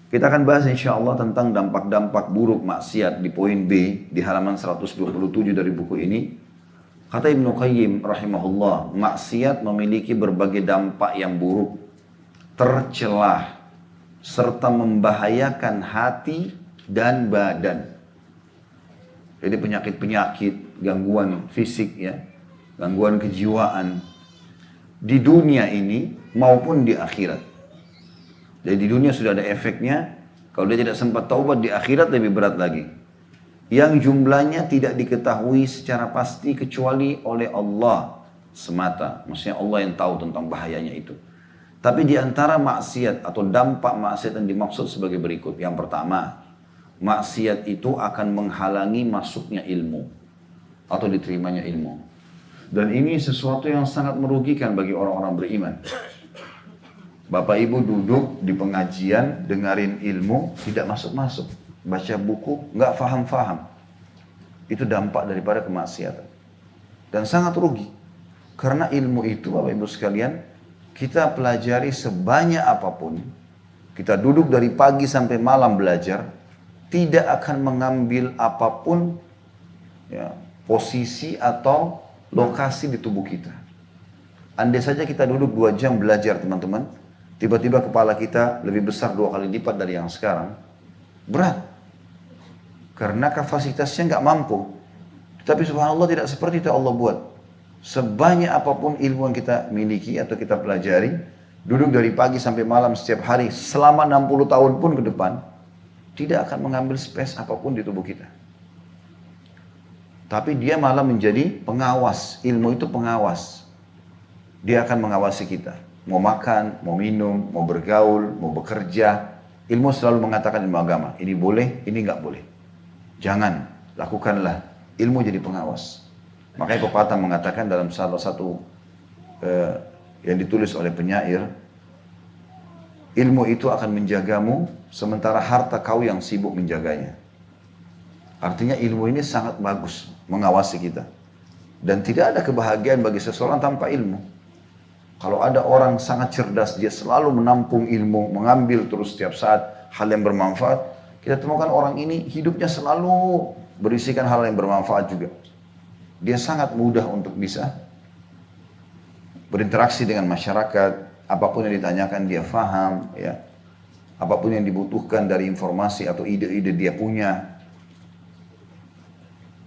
Kita akan bahas insya Allah tentang dampak-dampak buruk maksiat di poin B di halaman 127 dari buku ini. Kata Ibnu Qayyim rahimahullah, maksiat memiliki berbagai dampak yang buruk, tercelah, serta membahayakan hati dan badan. Jadi penyakit-penyakit, gangguan fisik ya, gangguan kejiwaan di dunia ini maupun di akhirat. Jadi di dunia sudah ada efeknya, kalau dia tidak sempat taubat di akhirat lebih berat lagi. Yang jumlahnya tidak diketahui secara pasti kecuali oleh Allah semata. Maksudnya Allah yang tahu tentang bahayanya itu. Tapi di antara maksiat atau dampak maksiat yang dimaksud sebagai berikut. Yang pertama, maksiat itu akan menghalangi masuknya ilmu atau diterimanya ilmu. Dan ini sesuatu yang sangat merugikan bagi orang-orang beriman. Bapak ibu duduk di pengajian, dengerin ilmu, tidak masuk-masuk. Baca buku, nggak faham-faham. Itu dampak daripada kemaksiatan. Dan sangat rugi. Karena ilmu itu, Bapak ibu sekalian, kita pelajari sebanyak apapun. Kita duduk dari pagi sampai malam belajar, tidak akan mengambil apapun ya, posisi atau lokasi di tubuh kita. Andai saja kita duduk 2 jam belajar teman-teman, tiba-tiba kepala kita lebih besar 2 kali lipat dari yang sekarang, berat. Karena kapasitasnya nggak mampu. Tapi subhanallah tidak seperti itu Allah buat. Sebanyak apapun ilmu yang kita miliki atau kita pelajari, duduk dari pagi sampai malam setiap hari selama 60 tahun pun ke depan, tidak akan mengambil space apapun di tubuh kita. Tapi dia malah menjadi pengawas. Ilmu itu pengawas. Dia akan mengawasi kita. Mau makan, mau minum, mau bergaul, mau bekerja. Ilmu selalu mengatakan ilmu agama. Ini boleh, ini nggak boleh. Jangan, lakukanlah. Ilmu jadi pengawas. Makanya pepatah mengatakan dalam salah satu yang ditulis oleh penyair, ilmu itu akan menjagamu, sementara harta kau yang sibuk menjaganya. Artinya ilmu ini sangat bagus, mengawasi kita. Dan tidak ada kebahagiaan bagi seseorang tanpa ilmu. Kalau ada orang sangat cerdas, dia selalu menampung ilmu, mengambil terus setiap saat hal yang bermanfaat. Kita temukan orang ini hidupnya selalu berisikan hal yang bermanfaat juga. Dia sangat mudah untuk bisa berinteraksi dengan masyarakat. Apapun yang ditanyakan dia faham. Ya. Apapun yang dibutuhkan dari informasi atau ide-ide dia punya.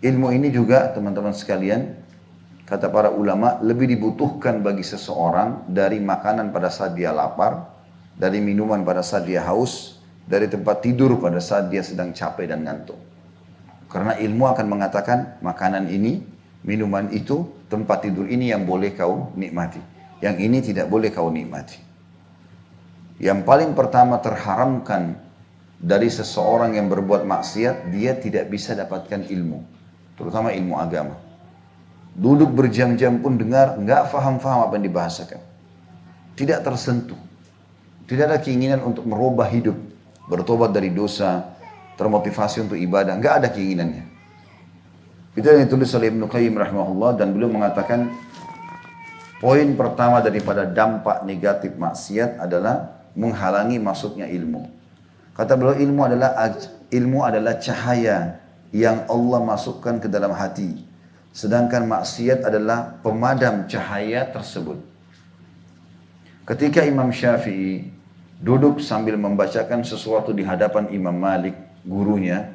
Ilmu ini juga teman-teman sekalian, kata para ulama, lebih dibutuhkan bagi seseorang dari makanan pada saat dia lapar, dari minuman pada saat dia haus, dari tempat tidur pada saat dia sedang capek dan ngantuk. Karena ilmu akan mengatakan makanan ini, minuman itu, tempat tidur ini yang boleh kau nikmati. Yang ini tidak boleh kau nikmati. Yang paling pertama terharamkan dari seseorang yang berbuat maksiat, dia tidak bisa dapatkan ilmu. Terutama ilmu agama. Duduk berjam-jam pun dengar, nggak faham-faham apa yang dibahasakan. Tidak tersentuh. Tidak ada keinginan untuk merubah hidup, bertobat dari dosa, termotivasi untuk ibadah, nggak ada keinginannya. Itu yang ditulis oleh Ibnu Qayyim rahimahullah, dan beliau mengatakan poin pertama daripada dampak negatif maksiat adalah menghalangi masuknya ilmu. Kata beliau, ilmu adalah cahaya yang Allah masukkan ke dalam hati. Sedangkan maksiat adalah pemadam cahaya tersebut. Ketika Imam Syafi'i duduk sambil membacakan sesuatu di hadapan Imam Malik, gurunya,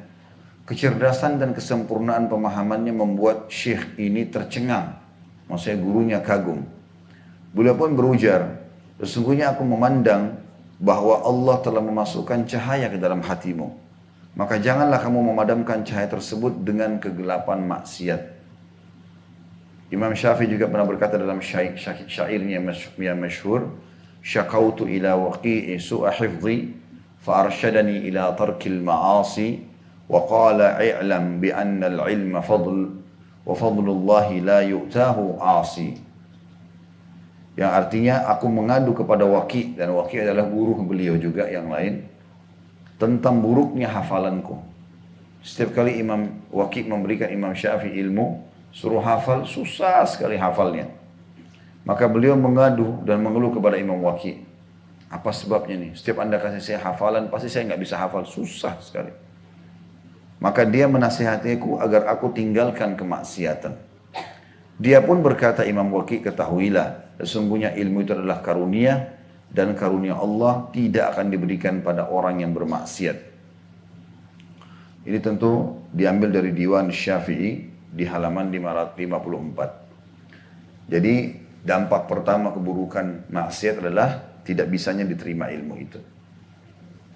kecerdasan dan kesempurnaan pemahamannya membuat syekh ini tercengang. Maksudnya gurunya kagum. Beliau pun berujar, sesungguhnya aku memandang bahwa Allah telah memasukkan cahaya ke dalam hatimu. Maka janganlah kamu memadamkan cahaya tersebut dengan kegelapan maksiat. Imam Syafi'i juga pernah berkata dalam syairnya yang masyhur, syakautu ila waqi'i su'a hifdhi fa arsyadani ila tarkil ma'asi wa qala i'lam bi anna al-ilma fadl wa fadlullahi la yu'tahu 'asi. Yang artinya aku mengadu kepada Waqi', dan Waqi' adalah guru beliau juga yang lain, tentang buruknya hafalanku. Setiap kali Imam Waqi' memberikan Imam Syafi'i ilmu, suruh hafal, susah sekali hafalnya. Maka beliau mengadu dan mengeluh kepada Imam Waqi'. Apa sebabnya nih? Setiap Anda kasih saya hafalan, pasti saya nggak bisa hafal. Susah sekali. Maka dia menasihatiku agar aku tinggalkan kemaksiatan. Dia pun berkata, Imam Waqi, ketahuilah, sesungguhnya ilmu itu adalah karunia, dan karunia Allah tidak akan diberikan pada orang yang bermaksiat. Ini tentu diambil dari Diwan Syafi'i di halaman 554. Jadi dampak pertama keburukan maksiat adalah tidak bisanya diterima ilmu itu.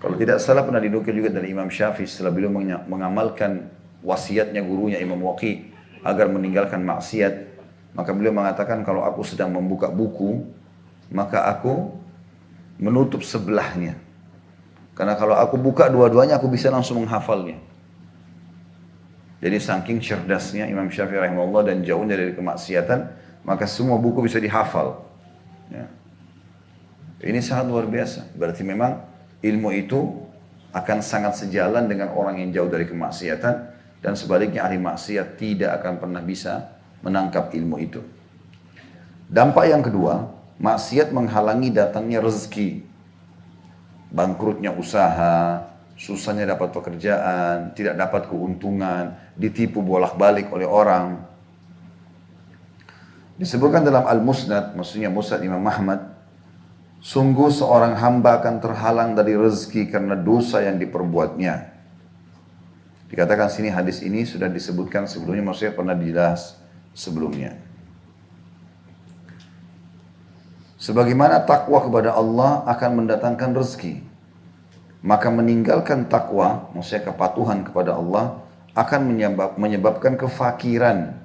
Kalau tidak salah pernah dinukil juga dari Imam Syafi'i setelah beliau mengamalkan wasiatnya gurunya Imam Waqi agar meninggalkan maksiat, maka beliau mengatakan, kalau aku sedang membuka buku, maka aku menutup sebelahnya. Karena kalau aku buka dua-duanya, aku bisa langsung menghafalnya. Jadi saking cerdasnya Imam Syafi'i rahimahullah dan jauhnya dari kemaksiatan, maka semua buku bisa dihafal. Ya. Ini sangat luar biasa. Berarti memang ilmu itu akan sangat sejalan dengan orang yang jauh dari kemaksiatan, dan sebaliknya ahli maksiat tidak akan pernah bisa menangkap ilmu itu. Dampak yang kedua, maksiat menghalangi datangnya rezeki, bangkrutnya usaha, susahnya dapat pekerjaan, tidak dapat keuntungan, ditipu bolak-balik oleh orang. Disebutkan dalam Al-Musnad, maksudnya Musnad Imam Ahmad, sungguh seorang hamba akan terhalang dari rezeki karena dosa yang diperbuatnya. Dikatakan sini hadis ini sudah disebutkan sebelumnya, maksudnya pernah dibahas sebelumnya. Sebagaimana takwa kepada Allah akan mendatangkan rezeki, maka meninggalkan takwa, maksudnya kepatuhan kepada Allah, akan menyebabkan kefakiran.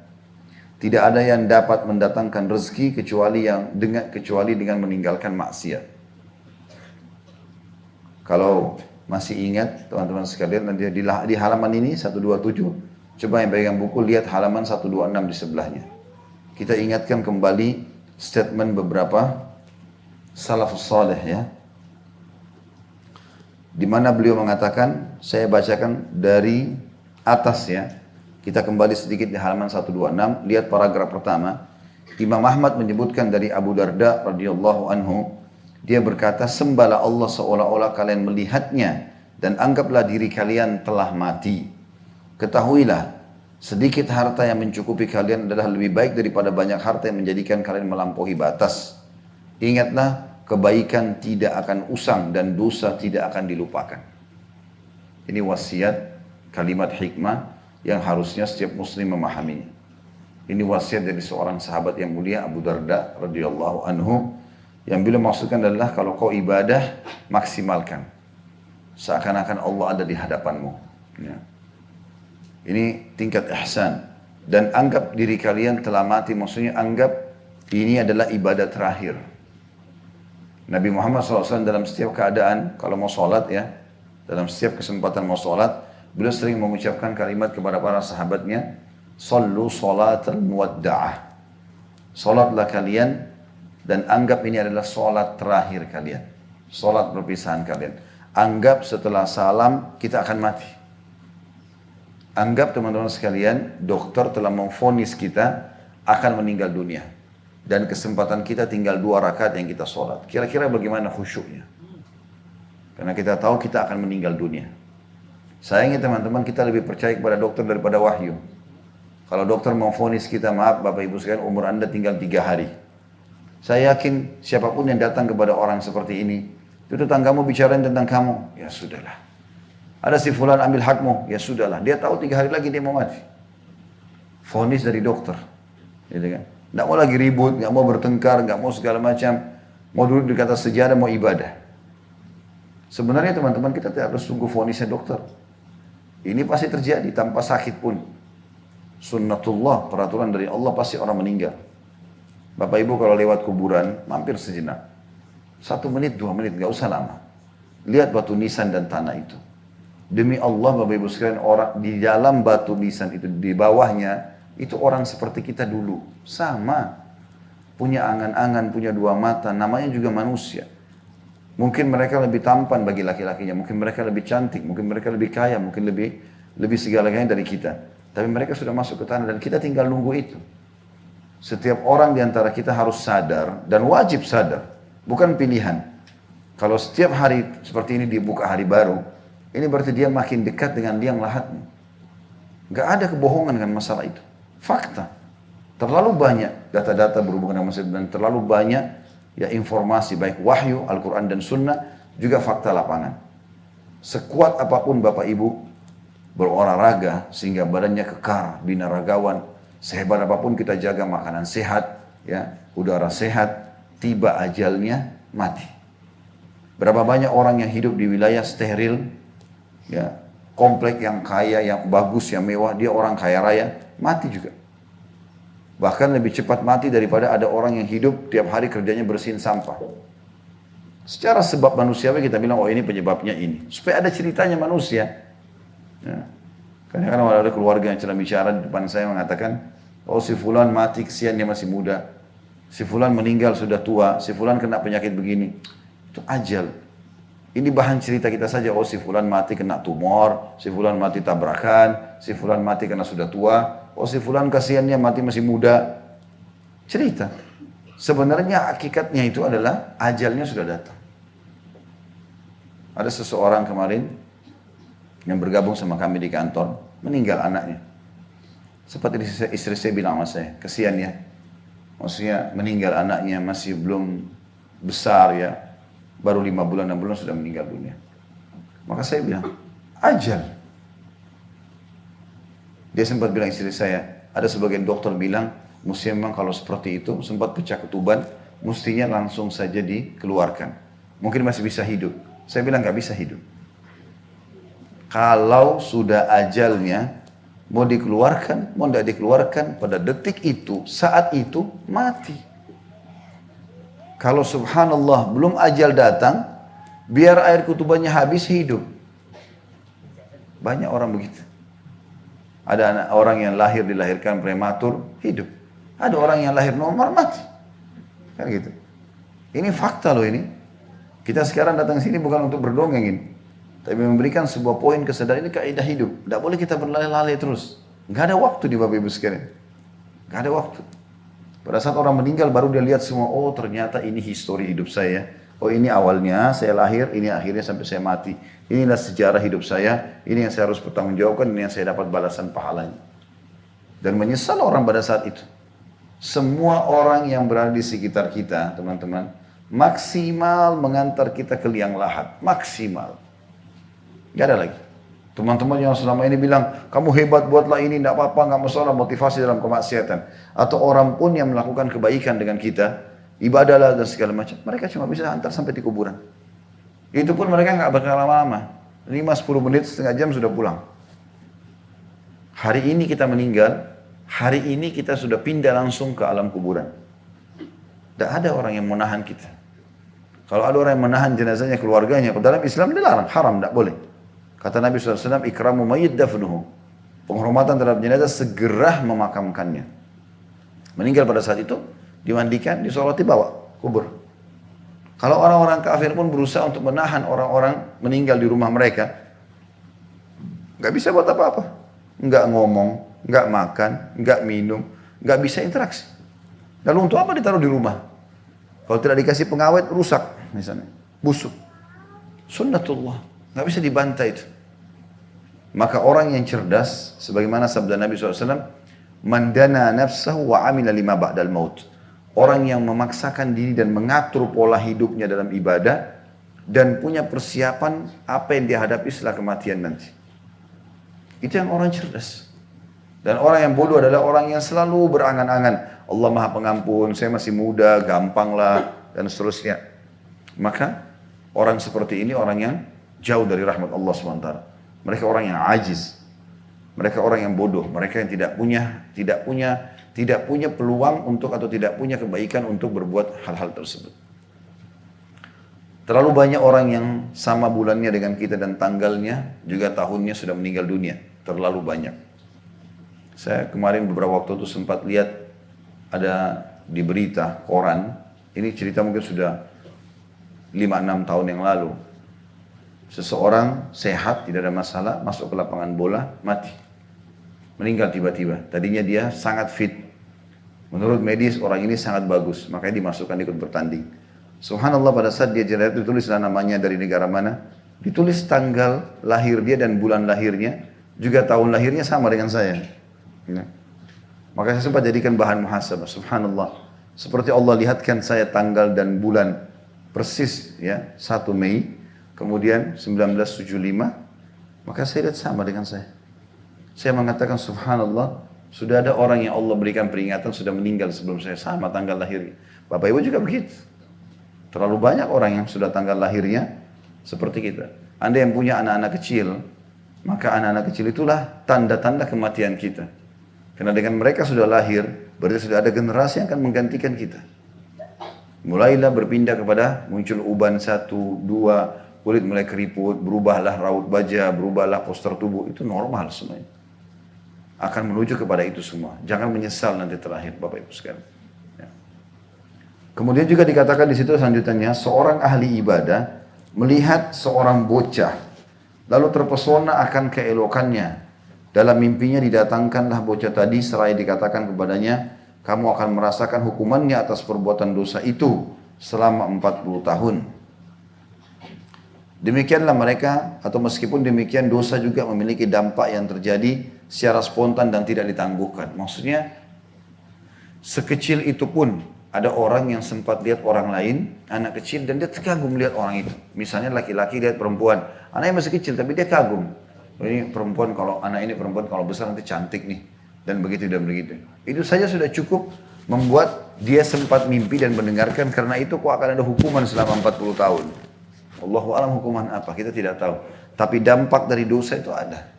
Tidak ada yang dapat mendatangkan rezeki kecuali dengan meninggalkan maksiat. Kalau masih ingat teman-teman sekalian, nanti di halaman ini 127, coba yang pegang buku lihat halaman 126 di sebelahnya. Kita ingatkan kembali statement beberapa salafus saleh ya. Di mana beliau mengatakan, saya bacakan dari atas ya. Kita kembali sedikit di halaman 126, lihat paragraf pertama. Imam Ahmad menyebutkan dari Abu Darda radhiyallahu anhu, dia berkata, sembahlah Allah seolah-olah kalian melihatnya, dan anggaplah diri kalian telah mati. Ketahuilah, sedikit harta yang mencukupi kalian adalah lebih baik daripada banyak harta yang menjadikan kalian melampaui batas. Ingatlah, kebaikan tidak akan usang dan dosa tidak akan dilupakan. Ini wasiat, kalimat hikmah yang harusnya setiap muslim memahaminya. Ini wasiat dari seorang sahabat yang mulia, Abu Darda radhiyallahu anhu, yang beliau maksudkan adalah, kalau kau ibadah, maksimalkan. Seakan-akan Allah ada di hadapanmu. Ya. Ini tingkat ihsan. Dan anggap diri kalian telah mati, maksudnya anggap ini adalah ibadah terakhir. Nabi Muhammad SAW dalam setiap keadaan, kalau mau sholat ya, dalam setiap kesempatan mau sholat, beliau sering mengucapkan kalimat kepada para sahabatnya, Sallu salatal muwadda'ah. Salatlah kalian dan anggap ini adalah salat terakhir kalian. Salat perpisahan kalian. Anggap setelah salam kita akan mati. Anggap teman-teman sekalian, dokter telah memvonis kita akan meninggal dunia. Dan kesempatan kita tinggal 2 rakaat yang kita salat. Kira-kira bagaimana khusyuknya? Karena kita tahu kita akan meninggal dunia. Sayangnya teman-teman, kita lebih percaya kepada dokter daripada wahyu. Kalau dokter memvonis kita, maaf Bapak Ibu sekalian, umur Anda tinggal 3 hari. Saya yakin siapapun yang datang kepada orang seperti ini, itu tetanggamu bicarain tentang kamu, ya sudahlah. Ada si fulan ambil hakmu, ya sudahlah. Dia tahu 3 hari lagi dia mau mati. Vonis dari dokter. Gitu kan? Nggak mau lagi ribut, nggak mau bertengkar, nggak mau segala macam. Mau duduk di atas sejadah, mau ibadah. Sebenarnya teman-teman, kita tidak harus tunggu vonisnya dokter. Ini pasti terjadi tanpa sakit pun. Sunnatullah, peraturan dari Allah, pasti orang meninggal. Bapak Ibu kalau lewat kuburan, mampir sejenak. 1 menit, 2 menit, gak usah lama. Lihat batu nisan dan tanah itu. Demi Allah Bapak Ibu sekalian, orang di dalam batu nisan itu, di bawahnya, itu orang seperti kita dulu. Sama. Punya angan-angan, punya 2 mata, namanya juga manusia. Mungkin mereka lebih tampan bagi laki-lakinya, mungkin mereka lebih cantik, mungkin mereka lebih kaya, mungkin lebih segala-galanya dari kita. Tapi mereka sudah masuk ke tanah dan kita tinggal nunggu itu. Setiap orang di antara kita harus sadar dan wajib sadar, bukan pilihan. Kalau setiap hari seperti ini dibuka hari baru, ini berarti dia makin dekat dengan liang lahatnya. Gak ada kebohongan dengan masalah itu. Fakta. Terlalu banyak data-data berhubungan dengan masalah dan terlalu banyak ya informasi baik wahyu, Al-Quran dan Sunnah juga fakta lapangan. Sekuat apapun Bapak Ibu berolahraga sehingga badannya kekar, binaragawan, sehebat apapun kita jaga makanan sehat, ya, udara sehat, tiba ajalnya mati. Berapa banyak orang yang hidup di wilayah steril, ya, komplek yang kaya, yang bagus, yang mewah, dia orang kaya raya, mati juga. Bahkan lebih cepat mati daripada ada orang yang hidup tiap hari kerjanya bersihin sampah. Secara sebab manusiawi kita bilang, oh ini penyebabnya ini. Supaya ada ceritanya manusia. Ya. Kadang-kadang ada keluarga yang sedang bicara di depan saya mengatakan, oh si fulan mati kesian dia masih muda. Si fulan meninggal sudah tua, si fulan kena penyakit begini. Itu ajal. Ini bahan cerita kita saja, oh si fulan mati kena tumor, si fulan mati tabrakan, si fulan mati karena sudah tua, oh si fulan kasihannya mati masih muda. Cerita. Sebenarnya hakikatnya itu adalah ajalnya sudah datang. Ada seseorang kemarin yang bergabung sama kami di kantor, meninggal anaknya. Seperti istri saya bilang sama saya, kasihan ya. Maksudnya meninggal anaknya masih belum besar ya. Baru 5 bulan, 6 bulan sudah meninggal dunia. Maka saya bilang, ajal. Dia sempat bilang istri saya, ada sebagian dokter bilang, mesti memang kalau seperti itu, sempat pecah ketuban, mestinya langsung saja dikeluarkan. Mungkin masih bisa hidup. Saya bilang gak bisa hidup. Kalau sudah ajalnya, mau dikeluarkan, mau tidak dikeluarkan, pada detik itu, saat itu, mati. Kalau subhanallah belum ajal datang, biar air kutubannya habis hidup. Banyak orang begitu. Ada orang yang dilahirkan prematur, hidup. Ada orang yang lahir normal, mati. Kan gitu. Ini fakta loh ini. Kita sekarang datang sini bukan untuk berdongeng ini. Tapi memberikan sebuah poin kesadaran, ini kaidah hidup. Tidak boleh kita berlari-lari terus. Gak ada waktu di Bapak Ibu sekalian. Gak ada waktu. Pada saat orang meninggal baru dia lihat semua, oh ternyata ini histori hidup saya. Oh ini awalnya saya lahir, ini akhirnya sampai saya mati. Inilah sejarah hidup saya, ini yang saya harus bertanggungjawabkan, ini yang saya dapat balasan pahalanya. Dan menyesal orang pada saat itu. Semua orang yang berada di sekitar kita, teman-teman, maksimal mengantar kita ke liang lahat. Maksimal. Gak ada lagi. Teman-teman yang selama ini bilang, kamu hebat buatlah ini, tidak apa-apa, nggak masalah motivasi dalam kemaksiatan. Atau orang pun yang melakukan kebaikan dengan kita, ibadahlah dan segala macam. Mereka cuma bisa antar sampai di kuburan. Itu pun mereka nggak bakal lama-lama. 5-10 menit, setengah jam sudah pulang. Hari ini kita meninggal, hari ini kita sudah pindah langsung ke alam kuburan. Tidak ada orang yang menahan kita. Kalau ada orang yang menahan jenazahnya keluarganya, dalam Islam dilarang, haram, tidak boleh. Kata Nabi SAW, ikramu mayyit dafnuhu. Penghormatan terhadap jenazah, segera memakamkannya. Meninggal pada saat itu, dimandikan, disolati, bawa kubur. Kalau orang-orang kafir pun berusaha untuk menahan orang-orang meninggal di rumah mereka, nggak bisa buat apa-apa. Nggak ngomong, nggak makan, nggak minum, nggak bisa interaksi. Lalu untuk apa ditaruh di rumah? Kalau tidak dikasih pengawet, rusak misalnya, busuk. Sunnatullah, nggak bisa dibantah itu. Maka orang yang cerdas, sebagaimana sabda Nabi SAW, man dana nafsahu wa amila lima ba'dal maut. Orang yang memaksakan diri dan mengatur pola hidupnya dalam ibadah dan punya persiapan apa yang dia hadapi setelah kematian nanti. Itu yang orang cerdas. Dan orang yang bodoh adalah orang yang selalu berangan-angan, Allah Maha Pengampun, saya masih muda, gampanglah, dan seterusnya. Maka orang seperti ini orang yang jauh dari rahmat Allah SWT. Mereka orang yang ajiz. Mereka orang yang bodoh. Mereka yang tidak punya peluang untuk atau tidak punya kebaikan untuk berbuat hal-hal tersebut. Terlalu banyak orang yang sama bulannya dengan kita dan tanggalnya, juga tahunnya sudah meninggal dunia. Terlalu banyak. Saya kemarin beberapa waktu itu sempat lihat ada di berita, koran. Ini cerita mungkin sudah 5-6 tahun yang lalu. Seseorang sehat, tidak ada masalah, masuk ke lapangan bola, mati. Meninggal tiba-tiba. Tadinya dia sangat fit. Menurut medis orang ini sangat bagus, makanya dimasukkan ikut bertanding. Subhanallah, pada saat dia lahir ditulislah namanya dari negara mana, ditulis tanggal lahir dia dan bulan lahirnya, juga tahun lahirnya sama dengan saya. Ya. Maka saya sempat jadikan bahan muhasabah. Subhanallah, seperti Allah lihatkan saya tanggal dan bulan persis ya 1 Mei, kemudian 1975, maka saya lihat sama dengan saya. Saya mengatakan subhanallah, sudah ada orang yang Allah berikan peringatan sudah meninggal sebelum saya, sama tanggal lahirnya. Bapak Ibu juga begitu. Terlalu banyak orang yang sudah tanggal lahirnya seperti kita. Anda yang punya anak-anak kecil, maka anak-anak kecil itulah tanda-tanda kematian kita. Karena dengan mereka sudah lahir, berarti sudah ada generasi yang akan menggantikan kita. Mulailah berpindah kepada muncul uban 1, 2, kulit mulai keriput, berubahlah raut wajah, berubahlah postur tubuh. Itu normal semuanya. Akan menuju kepada itu semua. Jangan menyesal nanti terakhir, Bapak Ibu sekalian. Ya. Kemudian juga dikatakan di situ selanjutnya, seorang ahli ibadah melihat seorang bocah, lalu terpesona akan keelokannya. Dalam mimpinya didatangkanlah bocah tadi, seraya dikatakan kepadanya, kamu akan merasakan hukumannya atas perbuatan dosa itu selama 40 tahun. Demikianlah mereka, atau meskipun demikian dosa juga memiliki dampak yang terjadi secara spontan dan tidak ditangguhkan. Maksudnya, sekecil itu pun ada orang yang sempat lihat orang lain, anak kecil, dan dia terkagum lihat orang itu. Misalnya laki-laki lihat perempuan, anaknya masih kecil tapi dia kagum. Ini perempuan, kalau anak ini perempuan kalau besar nanti cantik nih, dan begitu dan begitu. Itu saja sudah cukup membuat dia sempat mimpi dan mendengarkan, karena itu kok akan ada hukuman selama 40 tahun. Allahu a'lam hukuman apa, kita tidak tahu. Tapi dampak dari dosa itu ada.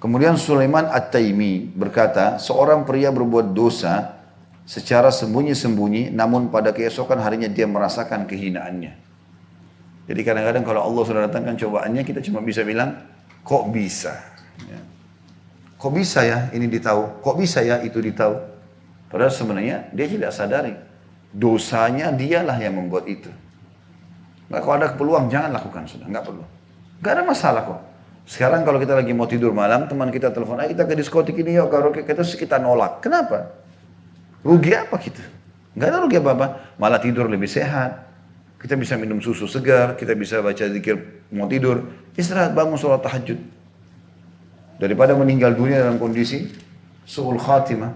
Kemudian Sulaiman At-Taimi berkata, seorang pria berbuat dosa secara sembunyi-sembunyi, namun pada keesokan harinya dia merasakan kehinaannya. Jadi kadang-kadang kalau Allah sudah datangkan cobaannya, kita cuma bisa bilang, kok bisa? Ya. Kok bisa ya ini ditahu? Kok bisa ya itu ditahu? Padahal sebenarnya dia tidak sadari. Dosanya dialah yang membuat itu. Nah, kalau ada peluang jangan lakukan, sudah nggak perlu. Nggak ada masalah kok. Sekarang kalau kita lagi mau tidur malam, teman kita telepon, ayo kita ke diskotik ini yuk, karaoke, kita nolak. Kenapa? Rugi apa kita? Nggak ada rugi apa-apa. Malah tidur lebih sehat. Kita bisa minum susu segar, kita bisa baca zikir mau tidur, istirahat, bangun sholat tahajud. Daripada meninggal dunia dalam kondisi su'ul khatimah.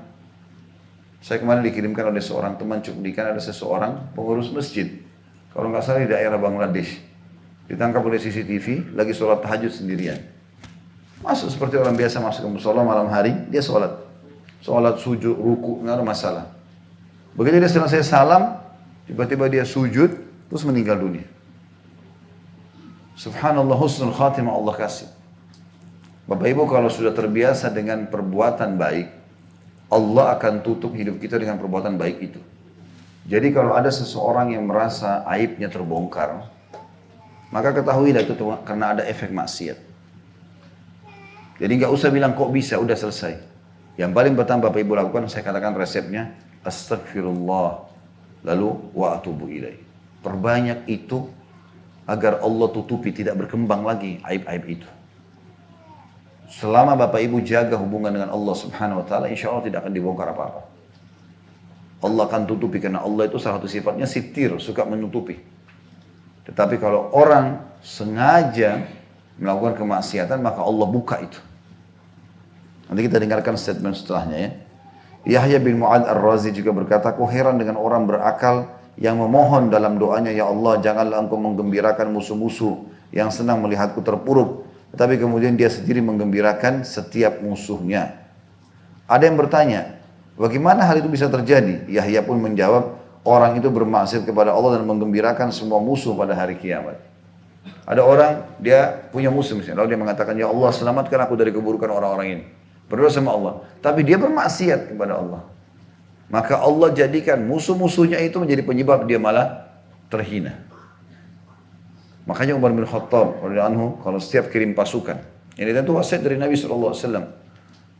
Saya kemarin dikirimkan oleh seorang teman cuplikan, ada seseorang pengurus masjid, kalau nggak salah di daerah Bangladesh, ditangkap oleh CCTV lagi sholat tahajud sendirian. Masuk seperti orang biasa masuk ke musola malam hari, dia sholat sujud, ruku, nggak ada masalah. Begitu dia selesai salam, tiba-tiba dia sujud, terus meninggal dunia. Subhanallah, husnul khatimah Allah kasih. Bapak Ibu, kalau sudah terbiasa dengan perbuatan baik, Allah akan tutup hidup kita dengan perbuatan baik itu. Jadi kalau ada seseorang yang merasa aibnya terbongkar, maka ketahuilah itu karena ada efek maksiat. Jadi nggak usah bilang kok bisa, udah selesai. Yang paling pertama Bapak Ibu lakukan, saya katakan resepnya, astagfirullah, lalu wa atubu ilaih. Perbanyak itu agar Allah tutupi, tidak berkembang lagi aib-aib itu. Selama Bapak Ibu jaga hubungan dengan Allah Subhanahu wa taala, insya Allah tidak akan dibongkar apa-apa. Allah akan tutupi, karena Allah itu salah satu sifatnya sitir, suka menutupi. Tetapi kalau orang sengaja melakukan kemaksiatan, maka Allah buka itu. Nanti kita dengarkan statement setelahnya ya. Yahya bin Mu'ad Ar-Razi juga berkata, aku heran dengan orang berakal yang memohon dalam doanya, ya Allah janganlah engkau menggembirakan musuh-musuh yang senang melihatku terpuruk, tetapi kemudian dia sendiri menggembirakan setiap musuhnya. Ada yang bertanya, bagaimana hal itu bisa terjadi? Yahya pun menjawab, orang itu bermaksiat kepada Allah dan menggembirakan semua musuh pada hari kiamat. Ada orang, dia punya musuh misalnya, lalu dia mengatakan, ya Allah selamatkan aku dari keburukan orang-orang ini. Berdoa sama Allah, tapi dia bermaksiat kepada Allah. Maka Allah jadikan musuh-musuhnya itu menjadi penyebab dia malah terhina. Makanya Umar bin Khattab radhiyallahu anhu kalau setiap kirim pasukan, ini tentu wasiat dari Nabi SAW,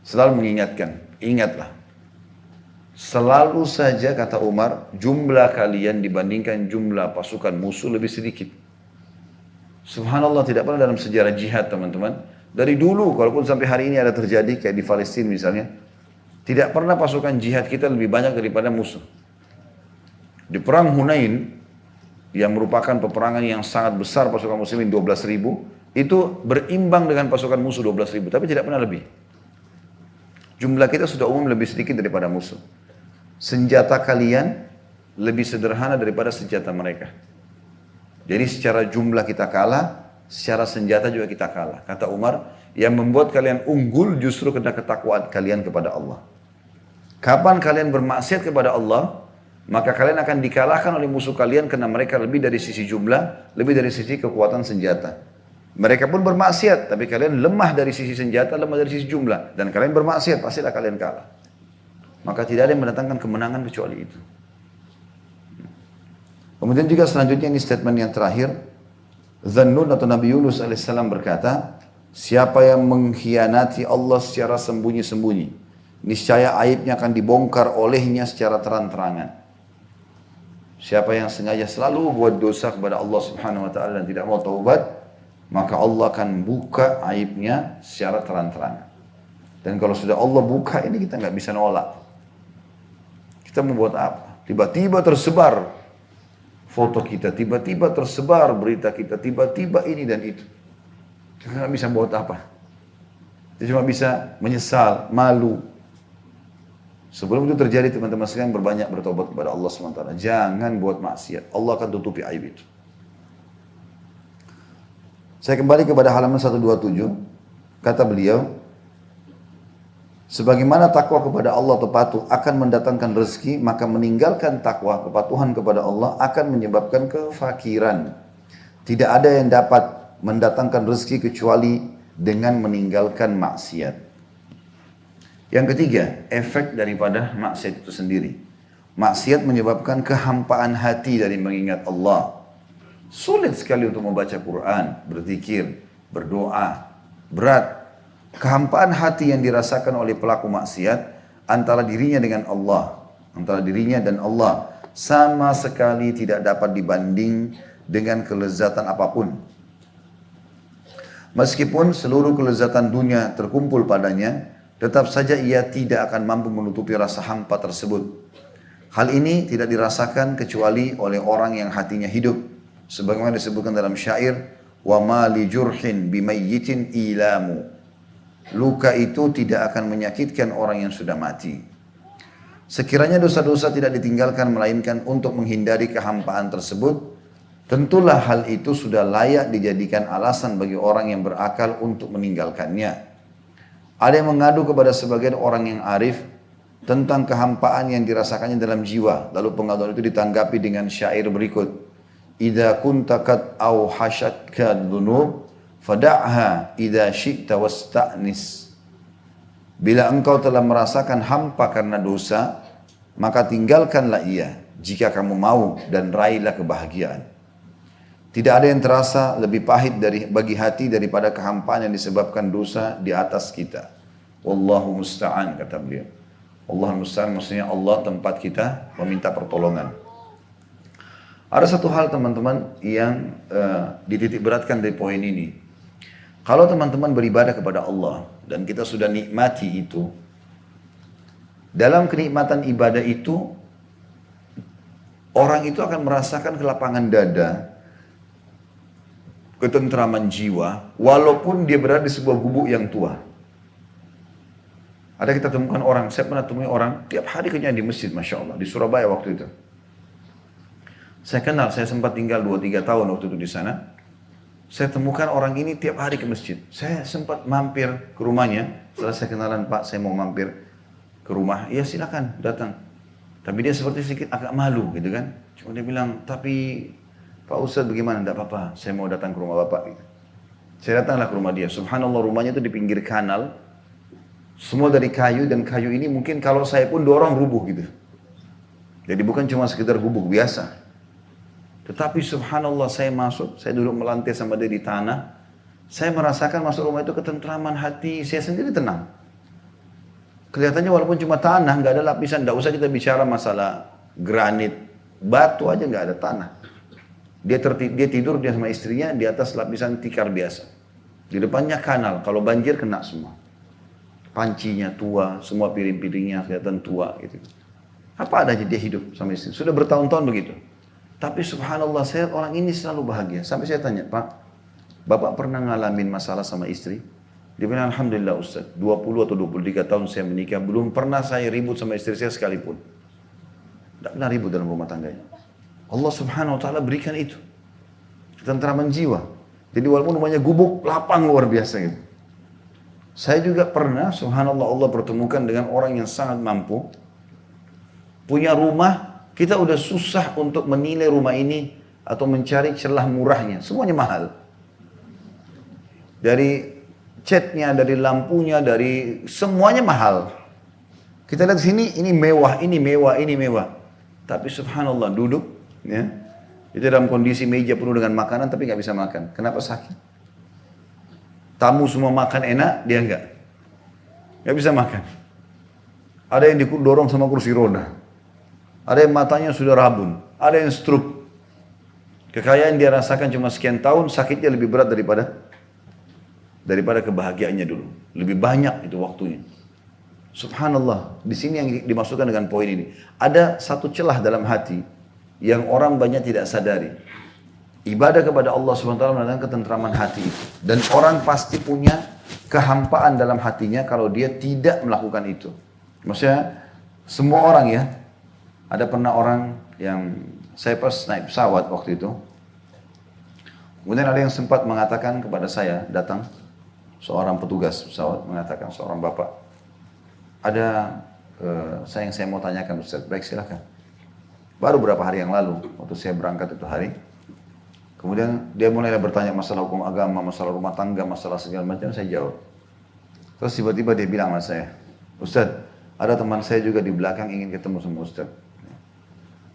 selalu mengingatkan, ingatlah. Selalu saja kata Umar, jumlah kalian dibandingkan jumlah pasukan musuh lebih sedikit. Subhanallah, tidak pernah dalam sejarah jihad teman-teman. Dari dulu, kalaupun sampai hari ini ada terjadi, kayak di Palestina misalnya, tidak pernah pasukan jihad kita lebih banyak daripada musuh. Di perang Hunain, yang merupakan peperangan yang sangat besar pasukan muslimin 12.000, itu berimbang dengan pasukan musuh 12.000, tapi tidak pernah lebih. Jumlah kita sudah umum lebih sedikit daripada musuh. Senjata kalian lebih sederhana daripada senjata mereka. Jadi secara jumlah kita kalah, secara senjata juga kita kalah. Kata Umar, yang membuat kalian unggul justru karena ketakwaan kalian kepada Allah. Kapan kalian bermaksiat kepada Allah, maka kalian akan dikalahkan oleh musuh kalian karena mereka lebih dari sisi jumlah, lebih dari sisi kekuatan senjata. Mereka pun bermaksiat, tapi kalian lemah dari sisi senjata, lemah dari sisi jumlah. Dan kalian bermaksiat, pastilah kalian kalah. Maka tidak ada yang mendatangkan kemenangan kecuali itu. Kemudian juga selanjutnya ini statement yang terakhir. Dhannun atau Nabi Yunus alaihissalam berkata, siapa yang mengkhianati Allah secara sembunyi-sembunyi, niscaya aibnya akan dibongkar olehnya secara terang-terangan. Siapa yang sengaja selalu buat dosa kepada Allah subhanahu wa ta'ala dan tidak mau taubat, maka Allah akan buka aibnya secara terang-terangan. Dan kalau sudah Allah buka ini kita nggak bisa nolak. Kita mau buat apa? Tiba-tiba tersebar foto kita, tiba-tiba tersebar berita kita, tiba-tiba ini dan itu. Kita nggak bisa buat apa. Kita cuma bisa menyesal, malu. Sebelum itu terjadi teman-teman sekalian berbanyak bertobat kepada Allah SWT. Jangan buat maksiat. Allah akan tutupi aib itu. Saya kembali kepada halaman 127. Kata beliau, sebagaimana takwa kepada Allah atau patuh akan mendatangkan rezeki, maka meninggalkan takwa, kepatuhan kepada Allah akan menyebabkan kefakiran. Tidak ada yang dapat mendatangkan rezeki kecuali dengan meninggalkan maksiat. Yang ketiga, efek daripada maksiat itu sendiri. Maksiat menyebabkan kehampaan hati dari mengingat Allah. Sulit sekali untuk membaca Quran, berzikir, berdoa, berat. Kehampaan hati yang dirasakan oleh pelaku maksiat antara dirinya dengan Allah, antara dirinya dan Allah, sama sekali tidak dapat dibanding dengan kelezatan apapun. Meskipun seluruh kelezatan dunia terkumpul padanya, tetap saja ia tidak akan mampu menutupi rasa hampa tersebut. Hal ini tidak dirasakan kecuali oleh orang yang hatinya hidup. Sebagaimana disebutkan dalam syair, wa ma li jurhin bimayyitin ilamu. Luka itu tidak akan menyakitkan orang yang sudah mati. Sekiranya dosa-dosa tidak ditinggalkan melainkan untuk menghindari kehampaan tersebut, tentulah hal itu sudah layak dijadikan alasan bagi orang yang berakal untuk meninggalkannya. Ada yang mengadu kepada sebagian orang yang arif tentang kehampaan yang dirasakannya dalam jiwa. Lalu pengaduan itu ditanggapi dengan syair berikut. Idza kunta qad awhashatka dzunub fada'ha idza syi'ta wasta'nis. Bila engkau telah merasakan hampa karena dosa, maka tinggalkanlah ia jika kamu mau dan raihlah kebahagiaan. Tidak ada yang terasa lebih pahit bagi hati daripada kehampaan yang disebabkan dosa di atas kita. Wallahu musta'an, kata beliau. Allah musta'an maksudnya Allah tempat kita meminta pertolongan. Ada satu hal teman-teman yang dititik beratkan dari poin ini. Kalau teman-teman beribadah kepada Allah dan kita sudah nikmati itu, dalam kenikmatan ibadah itu, orang itu akan merasakan kelapangan dada, ketentraman jiwa, walaupun dia berada di sebuah gubuk yang tua. Ada kita temukan orang, saya pernah temui orang, tiap hari kerjanya di masjid, Masya Allah, di Surabaya waktu itu. Saya kenal, saya sempat tinggal 2-3 tahun waktu itu di sana. Saya temukan orang ini tiap hari ke masjid. Saya sempat mampir ke rumahnya, setelah saya kenalan, Pak, saya mau mampir ke rumah. Iya silakan, datang. Tapi dia seperti sedikit agak malu gitu kan. Cuma dia bilang, tapi Pak Ustadz bagaimana? Tidak apa-apa, saya mau datang ke rumah Bapak. Gitu. Saya datanglah ke rumah dia. Subhanallah, rumahnya itu di pinggir kanal. Semua dari kayu, dan kayu ini mungkin kalau saya pun dorong rubuh gitu. Jadi bukan cuma sekedar gubuk biasa. Tetapi subhanallah saya masuk, saya duduk melantai sama dia di tanah. Saya merasakan masuk rumah itu ketentraman hati, saya sendiri tenang. Kelihatannya walaupun cuma tanah, nggak ada lapisan, nggak usah kita bicara masalah granit, batu aja nggak ada tanah. Dia tidur dia sama istrinya di atas lapisan tikar biasa. Di depannya kanal, kalau banjir kena semua. Pancinya tua, semua piring-piringnya kelihatan tua gitu. Apa adanya dia hidup sama istri. Sudah bertahun-tahun begitu. Tapi subhanallah, saya orang ini selalu bahagia. Sampai saya tanya, Pak, Bapak pernah ngalamin masalah sama istri? Dia bilang, Alhamdulillah Ustaz, 20 atau 23 tahun saya menikah, belum pernah saya ribut sama istri saya sekalipun. Tidak pernah ribut dalam rumah tangganya. Allah subhanahu wa ta'ala berikan itu. Ketentraman jiwa. Jadi walaupun rumahnya gubuk, lapang luar biasa gitu. Saya juga pernah, subhanallah, Allah pertemukan dengan orang yang sangat mampu. Punya rumah, kita udah susah untuk menilai rumah ini atau mencari celah murahnya. Semuanya mahal. Dari catnya, dari lampunya, dari semuanya mahal. Kita lihat sini, ini mewah, ini mewah, ini mewah. Tapi subhanallah duduk, ya, itu dalam kondisi meja penuh dengan makanan tapi nggak bisa makan. Kenapa? Sakit. Tamu semua makan enak, dia nggak bisa makan. Ada yang didorong sama kursi roda. Ada yang matanya sudah rabun. Ada yang stroke. Kekayaan dia rasakan cuma sekian tahun, sakitnya lebih berat daripada kebahagiaannya dulu. Lebih banyak itu waktunya. Subhanallah, di sini yang dimasukkan dengan poin ini. Ada satu celah dalam hati yang orang banyak tidak sadari. Ibadah kepada Allah SWT mendatangkan ketentraman hati itu. Dan orang pasti punya kehampaan dalam hatinya kalau dia tidak melakukan itu. Maksudnya, semua orang ya. Ada pernah orang yang saya pas naik pesawat waktu itu. Kemudian ada yang sempat mengatakan kepada saya, datang seorang petugas pesawat mengatakan, seorang bapak, ada yang saya mau tanyakan Ustaz. Baik, silakan. Baru beberapa hari yang lalu, waktu saya berangkat itu hari, kemudian dia mulai bertanya masalah hukum agama, masalah rumah tangga, masalah segala macam, saya jawab. Terus tiba-tiba dia bilang sama saya, Ustaz, ada teman saya juga di belakang ingin ketemu sama Ustaz.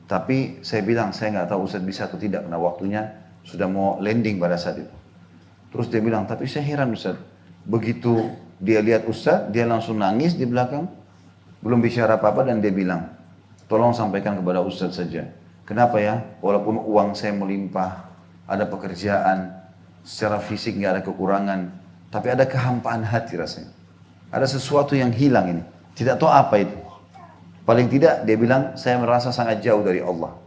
Tapi saya bilang, saya nggak tahu Ustaz bisa atau tidak, karena waktunya sudah mau landing pada saat itu. Terus dia bilang, tapi saya heran Ustaz, begitu dia lihat Ustaz, dia langsung nangis di belakang, belum bicara apa-apa, dan dia bilang, tolong sampaikan kepada Ustaz saja. Kenapa ya? Walaupun uang saya melimpah, ada pekerjaan, secara fisik nggak ada kekurangan, tapi ada kehampaan hati rasanya. Ada sesuatu yang hilang ini. Tidak tahu apa itu. Paling tidak dia bilang, saya merasa sangat jauh dari Allah.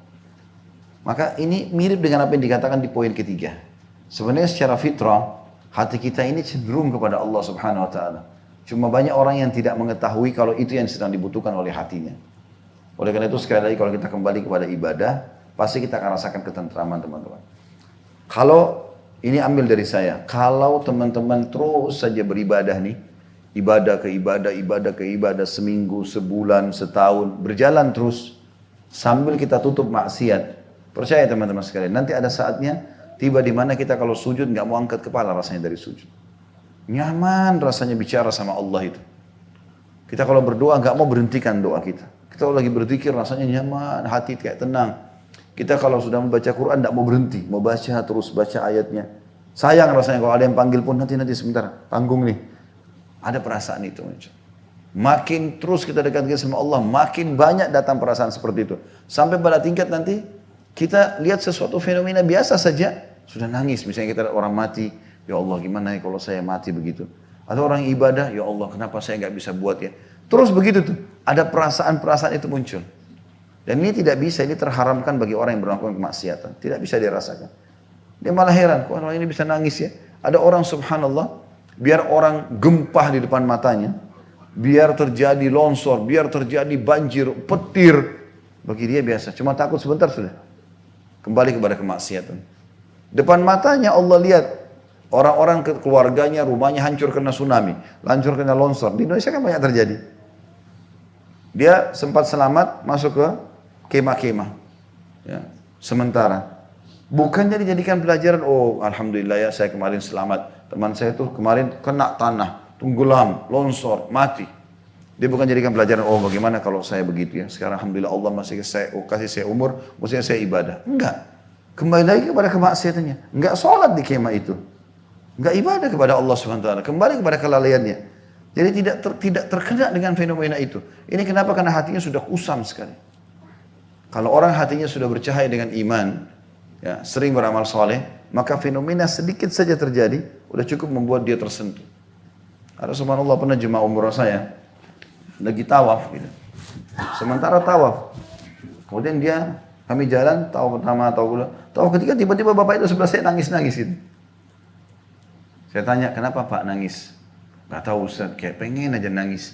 Maka ini mirip dengan apa yang dikatakan di poin ketiga. Sebenarnya secara fitrah, hati kita ini cenderung kepada Allah Subhanahu wa ta'ala. Cuma banyak orang yang tidak mengetahui kalau itu yang sedang dibutuhkan oleh hatinya. Oleh karena itu sekali lagi kalau kita kembali kepada ibadah, pasti kita akan rasakan ketentraman teman-teman. Kalau ini ambil dari saya, kalau teman-teman terus saja beribadah nih, ibadah ke ibadah, seminggu, sebulan, setahun, berjalan terus, sambil kita tutup maksiat, percaya teman-teman sekalian, nanti ada saatnya, tiba di mana kita kalau sujud nggak mau angkat kepala rasanya dari sujud. Nyaman rasanya bicara sama Allah itu. Kita kalau berdoa nggak mau berhentikan doa kita. Kita kalau lagi berzikir rasanya nyaman, hati kayak tenang. Kita kalau sudah membaca Quran nggak mau berhenti, mau baca terus baca ayatnya. Sayang rasanya kalau ada yang panggil pun nanti sebentar, tanggung nih. Ada perasaan itu. Makin terus kita dekatkan sama Allah, makin banyak datang perasaan seperti itu. Sampai pada tingkat nanti kita lihat sesuatu fenomena biasa saja, sudah nangis. Misalnya kita lihat orang mati, ya Allah gimana ya kalau saya mati begitu. Atau orang ibadah, ya Allah kenapa saya nggak bisa buat ya. Terus begitu tuh, ada perasaan-perasaan itu muncul. Dan ini tidak bisa, ini terharamkan bagi orang yang melakukan kemaksiatan. Tidak bisa dirasakan. Dia malah heran, kok orang ini bisa nangis ya. Ada orang subhanallah, biar orang gempah di depan matanya, biar terjadi longsor, biar terjadi banjir, petir. Bagi dia biasa, cuma takut sebentar sudah. Kembali kepada kemaksiatan. Depan matanya Allah lihat, orang-orang keluarganya, rumahnya hancur kena tsunami, hancur kena longsor. Di Indonesia kan banyak terjadi. Dia sempat selamat masuk ke kemah-kemah. Ya, sementara. Bukannya dijadikan pelajaran, oh alhamdulillah ya saya kemarin selamat. Teman saya tuh kemarin kena tanah, tenggelam, longsor, mati. Dia bukan jadikan pelajaran, oh bagaimana kalau saya begitu ya. Sekarang alhamdulillah Allah masih kasih saya umur, maksudnya saya ibadah. Enggak. Kembali lagi kepada kemaksiatannya. Enggak sholat di kemah itu. Enggak ibadah kepada Allah SWT. Kembali kepada kelalaiannya. Jadi tidak terkena dengan fenomena itu. Ini kenapa? Karena hatinya sudah kusam sekali. Kalau orang hatinya sudah bercahaya dengan iman, ya, sering beramal soleh, maka fenomena sedikit saja terjadi, udah cukup membuat dia tersentuh. Ada subhanallah pernah jemaah umrah saya, lagi tawaf gitu. Sementara tawaf. Kemudian kami jalan, tawaf pertama, tawaf ketiga, tiba-tiba bapak itu sebelah saya nangis-nangis gitu. Saya tanya, kenapa Pak nangis? Gak tahu Ustaz, kayak pengen aja nangis.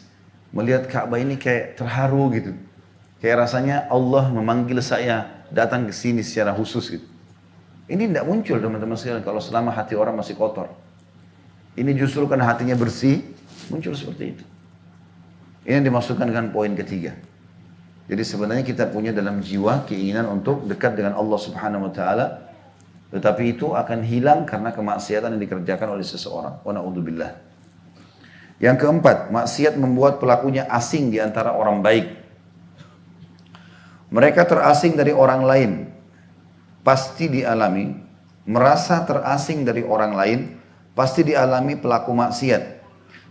Melihat Ka'bah ini kayak terharu gitu. Kayak rasanya Allah memanggil saya datang ke sini secara khusus gitu. Ini tidak muncul teman-teman sekalian kalau selama hati orang masih kotor. Ini justru karena hatinya bersih, muncul seperti itu. Ini yang dimaksudkan dengan poin ketiga. Jadi sebenarnya kita punya dalam jiwa keinginan untuk dekat dengan Allah Subhanahu wa taala, tetapi itu akan hilang karena kemaksiatan yang dikerjakan oleh seseorang. Wa na'udzubillah. Yang keempat, maksiat membuat pelakunya asing di antara orang baik. Mereka terasing dari orang lain. Pasti dialami, merasa terasing dari orang lain, pasti dialami pelaku maksiat,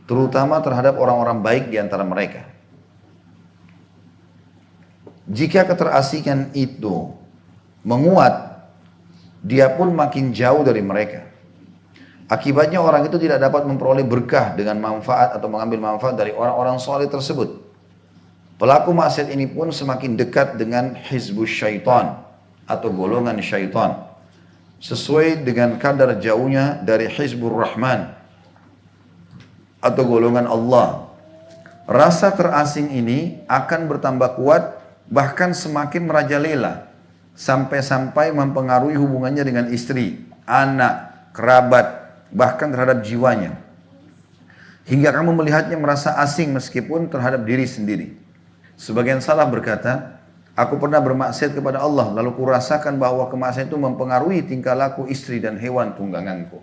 terutama terhadap orang-orang baik di antara mereka. Jika keterasingan itu menguat, dia pun makin jauh dari mereka. Akibatnya orang itu tidak dapat memperoleh berkah dengan manfaat atau mengambil manfaat dari orang-orang soleh tersebut. Pelaku maksiat ini pun semakin dekat dengan hizbus syaitan atau golongan syaitan, sesuai dengan kadar jauhnya dari hizbur rahman atau golongan Allah. Rasa terasing ini akan bertambah kuat, bahkan semakin merajalela, sampai-sampai mempengaruhi hubungannya dengan istri, anak, kerabat, bahkan terhadap jiwanya. Hingga kamu melihatnya merasa asing meskipun terhadap diri sendiri. Sebagian salaf berkata, aku pernah bermaksiat kepada Allah, lalu kurasakan bahwa kemaksiatan itu mempengaruhi tingkah laku istri dan hewan tungganganku.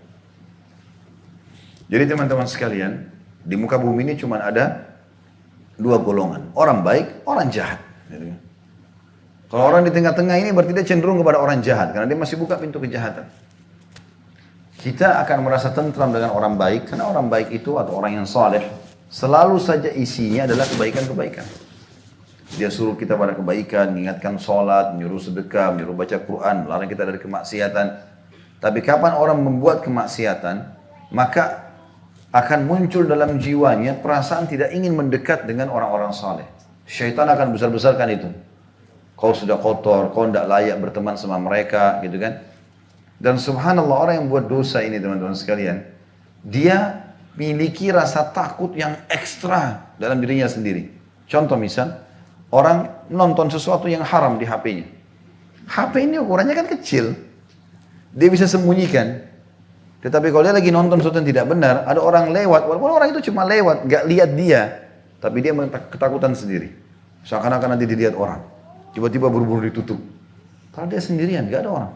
Jadi teman-teman sekalian, di muka bumi ini cuma ada dua golongan, orang baik, orang jahat. Kalau orang di tengah-tengah ini berarti dia cenderung kepada orang jahat, karena dia masih buka pintu kejahatan. Kita akan merasa tentram dengan orang baik, karena orang baik itu atau orang yang saleh selalu saja isinya adalah kebaikan-kebaikan. Dia suruh kita pada kebaikan, mengingatkan sholat, menyuruh sedekah, menyuruh baca Quran, melarang kita dari kemaksiatan. Tapi kapan orang membuat kemaksiatan, maka akan muncul dalam jiwanya perasaan tidak ingin mendekat dengan orang-orang saleh. Syaitan akan besar-besarkan itu. Kau sudah kotor, kau tidak layak berteman sama mereka, gitu kan? Dan subhanallah, orang yang buat dosa ini teman-teman sekalian, dia miliki rasa takut yang ekstra dalam dirinya sendiri. Contoh misal, orang nonton sesuatu yang haram di HP-nya. HP ini ukurannya kan kecil, dia bisa sembunyikan. Tetapi kalau dia lagi nonton sesuatu yang tidak benar, ada orang lewat, walaupun orang itu cuma lewat, gak lihat dia, tapi dia ketakutan sendiri. Seakan-akan nanti dilihat orang. Tiba-tiba buru-buru ditutup. Kalau dia sendirian, gak ada orang.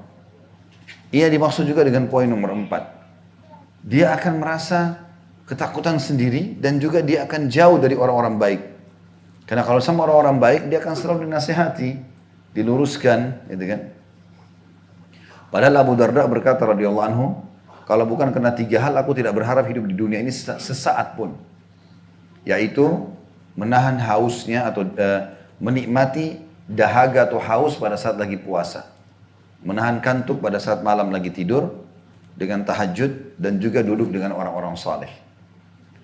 Ia dimaksud juga dengan poin nomor 4. Dia akan merasa ketakutan sendiri dan juga dia akan jauh dari orang-orang baik. Karena kalau sama orang-orang baik, dia akan selalu dinasihati, diluruskan, gitu kan. Padahal Abu Darda berkata radhiyallahu anhu, kalau bukan karena 3 hal, aku tidak berharap hidup di dunia ini sesaat pun. Yaitu menahan hausnya atau menikmati dahaga atau haus pada saat lagi puasa. Menahan kantuk pada saat malam lagi tidur dengan tahajud dan juga duduk dengan orang-orang saleh.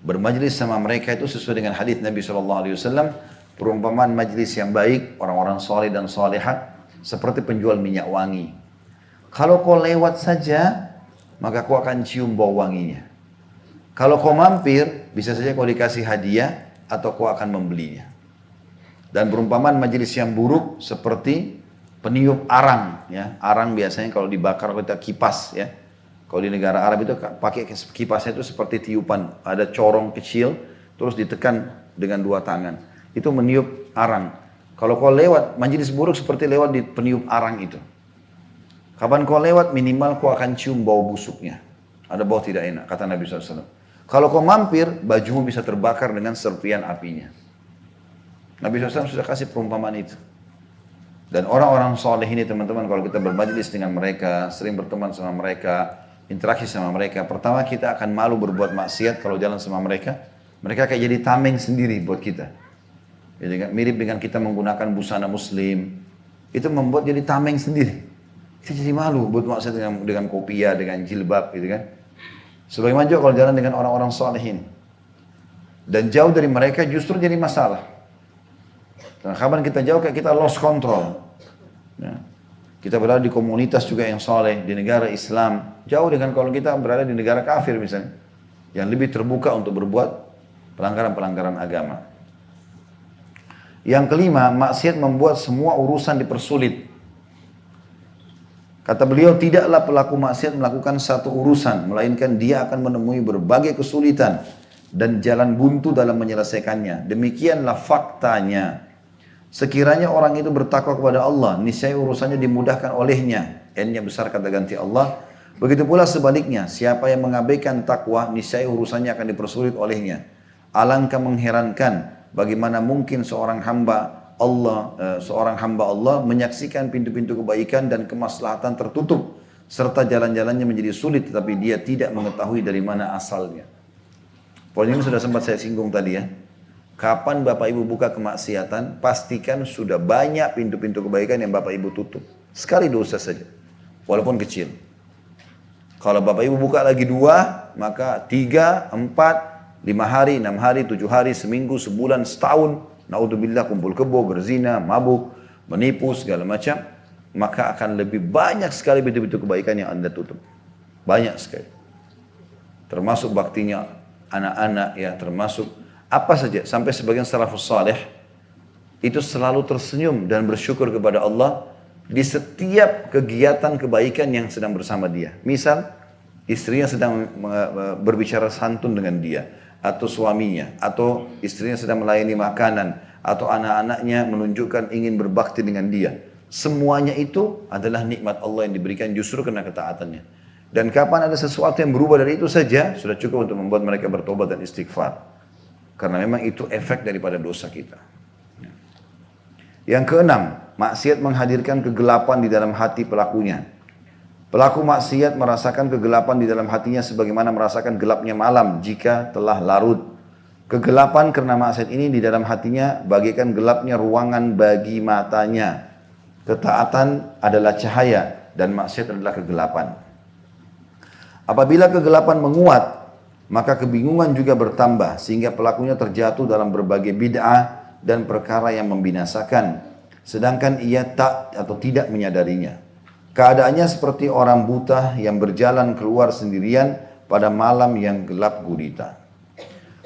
Bermajlis sama mereka itu sesuai dengan hadis Nabi SAW, perumpamaan majlis yang baik, orang-orang saleh dan salehah seperti penjual minyak wangi. Kalau kau lewat saja, maka kau akan cium bau wanginya. Kalau kau mampir, bisa saja kau dikasih hadiah atau kau akan membelinya. Dan perumpamaan majlis yang buruk seperti peniup arang, ya. Arang biasanya kalau dibakar kita kipas, ya. Kalau di negara Arab itu pakai kipasnya itu seperti tiupan, ada corong kecil, terus ditekan dengan 2 tangan. Itu meniup arang. Kalau kau lewat, majlis buruk seperti lewat di peniup arang itu. Kapan kau lewat, minimal kau akan cium bau busuknya. Ada bau tidak enak, kata Nabi SAW. Kalau kau mampir, bajumu bisa terbakar dengan serpian apinya. Nabi SAW sudah kasih perumpamaan itu. Dan orang-orang soleh ini teman-teman, kalau kita bermajlis dengan mereka, sering berteman sama mereka, interaksi sama mereka, pertama kita akan malu berbuat maksiat kalau jalan sama mereka. Mereka kayak jadi tameng sendiri buat kita. Jadi, mirip dengan kita menggunakan busana muslim. Itu membuat jadi tameng sendiri. Kita jadi malu buat maksiat dengan kopiah, dengan jilbab gitu kan. Sebagaimana juga kalau jalan dengan orang-orang soleh ini. Dan jauh dari mereka justru jadi masalah. Dan kapan kita jauh kayak kita lost control. Ya. Kita berada di komunitas juga yang soleh, di negara Islam. Jauh dengan kalau kita berada di negara kafir misalnya. Yang lebih terbuka untuk berbuat pelanggaran-pelanggaran agama. Yang kelima, maksiat membuat semua urusan dipersulit. Kata beliau, tidaklah pelaku maksiat melakukan satu urusan, melainkan dia akan menemui berbagai kesulitan dan jalan buntu dalam menyelesaikannya. Demikianlah faktanya. Sekiranya orang itu bertakwa kepada Allah, niscaya urusannya dimudahkan olehnya. N-nya besar kata ganti Allah. Begitu pula sebaliknya, siapa yang mengabaikan takwa, niscaya urusannya akan dipersulit olehnya. Alangkah mengherankan bagaimana mungkin seorang hamba Allah menyaksikan pintu-pintu kebaikan dan kemaslahatan tertutup serta jalan-jalannya menjadi sulit tetapi dia tidak mengetahui dari mana asalnya. Poin ini sudah sempat saya singgung tadi ya. Kapan Bapak Ibu buka kemaksiatan, pastikan sudah banyak pintu-pintu kebaikan yang Bapak Ibu tutup. Sekali dosa saja, walaupun kecil. Kalau Bapak Ibu buka lagi 2, maka 3, 4, 5 hari, 6 hari, 7 hari, seminggu, sebulan, setahun. Naudzubillah, kumpul kebo, berzina, mabuk, menipu, segala macam. Maka akan lebih banyak sekali pintu-pintu kebaikan yang Anda tutup. Banyak sekali. Termasuk baktinya anak-anak ya, termasuk apa saja, sampai sebagian salafus saleh itu selalu tersenyum dan bersyukur kepada Allah di setiap kegiatan kebaikan yang sedang bersama dia. Misal, istrinya sedang berbicara santun dengan dia, atau suaminya, atau istrinya sedang melayani makanan, atau anak-anaknya menunjukkan ingin berbakti dengan dia. Semuanya itu adalah nikmat Allah yang diberikan justru karena ketaatannya. Dan kapan ada sesuatu yang berubah dari itu saja, sudah cukup untuk membuat mereka bertobat dan istighfar. Karena memang itu efek daripada dosa kita. Yang keenam, maksiat menghadirkan kegelapan di dalam hati pelakunya. Pelaku maksiat merasakan kegelapan di dalam hatinya sebagaimana merasakan gelapnya malam jika telah larut. Kegelapan karena maksiat ini di dalam hatinya bagaikan gelapnya ruangan bagi matanya. Ketaatan adalah cahaya dan maksiat adalah kegelapan. Apabila kegelapan menguat, maka kebingungan juga bertambah sehingga pelakunya terjatuh dalam berbagai bid'ah dan perkara yang membinasakan. Sedangkan ia tak atau tidak menyadarinya. Keadaannya seperti orang buta yang berjalan keluar sendirian pada malam yang gelap gulita.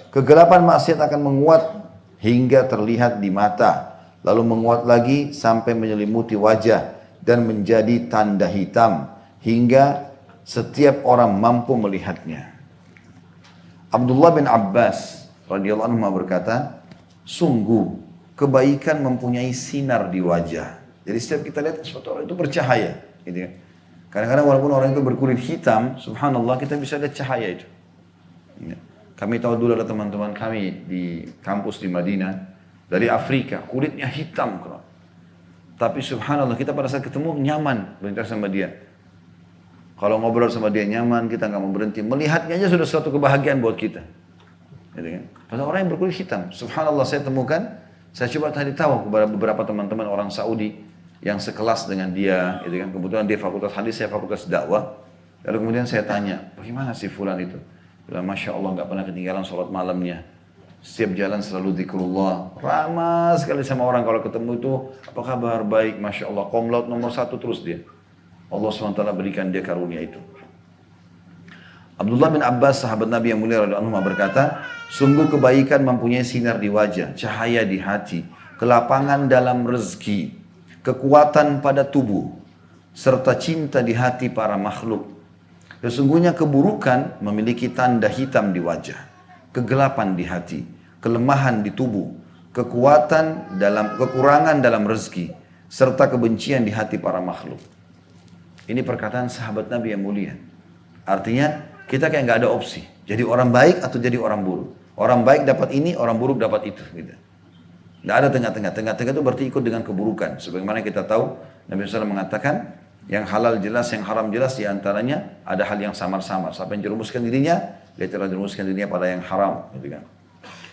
Kegelapan maksiat akan menguat hingga terlihat di mata, lalu menguat lagi sampai menyelimuti wajah dan menjadi tanda hitam hingga setiap orang mampu melihatnya. Abdullah bin Abbas radhiyallahu anhu berkata, sungguh kebaikan mempunyai sinar di wajah. Jadi setiap kita lihat sesuatu orang itu bercahaya, gitu kan. Kadang-kadang walaupun orang itu berkulit hitam, subhanallah kita bisa lihat cahaya itu. Ya. Kami tahu dulu ada teman-teman kami di kampus di Madinah dari Afrika, kulitnya hitam, tapi subhanallah kita pada saat ketemu nyaman berinteraksi sama dia. Kalau ngobrol sama dia nyaman, kita nggak mau berhenti. Melihatnya aja sudah suatu kebahagiaan buat kita. Gitu kan? Padahal orang yang berkulit hitam, subhanallah saya temukan, saya coba tadi tahu kepada beberapa teman-teman orang Saudi yang sekelas dengan dia, gitu kan? Kebetulan dia fakultas hadis, saya fakultas dakwah. Lalu kemudian saya tanya, bagaimana sih fulan itu? Bilang, Masya Allah nggak pernah ketinggalan sholat malamnya. Setiap jalan selalu zikrullah. Ramah sekali sama orang kalau ketemu itu, apa kabar? Baik, Masya Allah. Komlaut nomor 1 terus dia. Allah SWT berikan dia karunia itu. Abdullah bin Abbas, sahabat Nabi yang mulia radhiyallahu anhu berkata, sungguh kebaikan mempunyai sinar di wajah, cahaya di hati, kelapangan dalam rezeki, kekuatan pada tubuh, serta cinta di hati para makhluk. Sesungguhnya keburukan memiliki tanda hitam di wajah, kegelapan di hati, kelemahan di tubuh, kekurangan dalam rezeki, serta kebencian di hati para makhluk. Ini perkataan sahabat Nabi yang mulia. Artinya kita kayak nggak ada opsi. Jadi orang baik atau jadi orang buruk. Orang baik dapat ini, orang buruk dapat itu. Gitu. Nggak ada tengah-tengah. Tengah-tengah itu berarti ikut dengan keburukan. Sebagaimana kita tahu Nabi SAW mengatakan yang halal jelas, yang haram jelas diantaranya ada hal yang samar-samar. Siapa yang jerumuskan dirinya, dia telah jerumuskan dirinya pada yang haram. Gitu kan.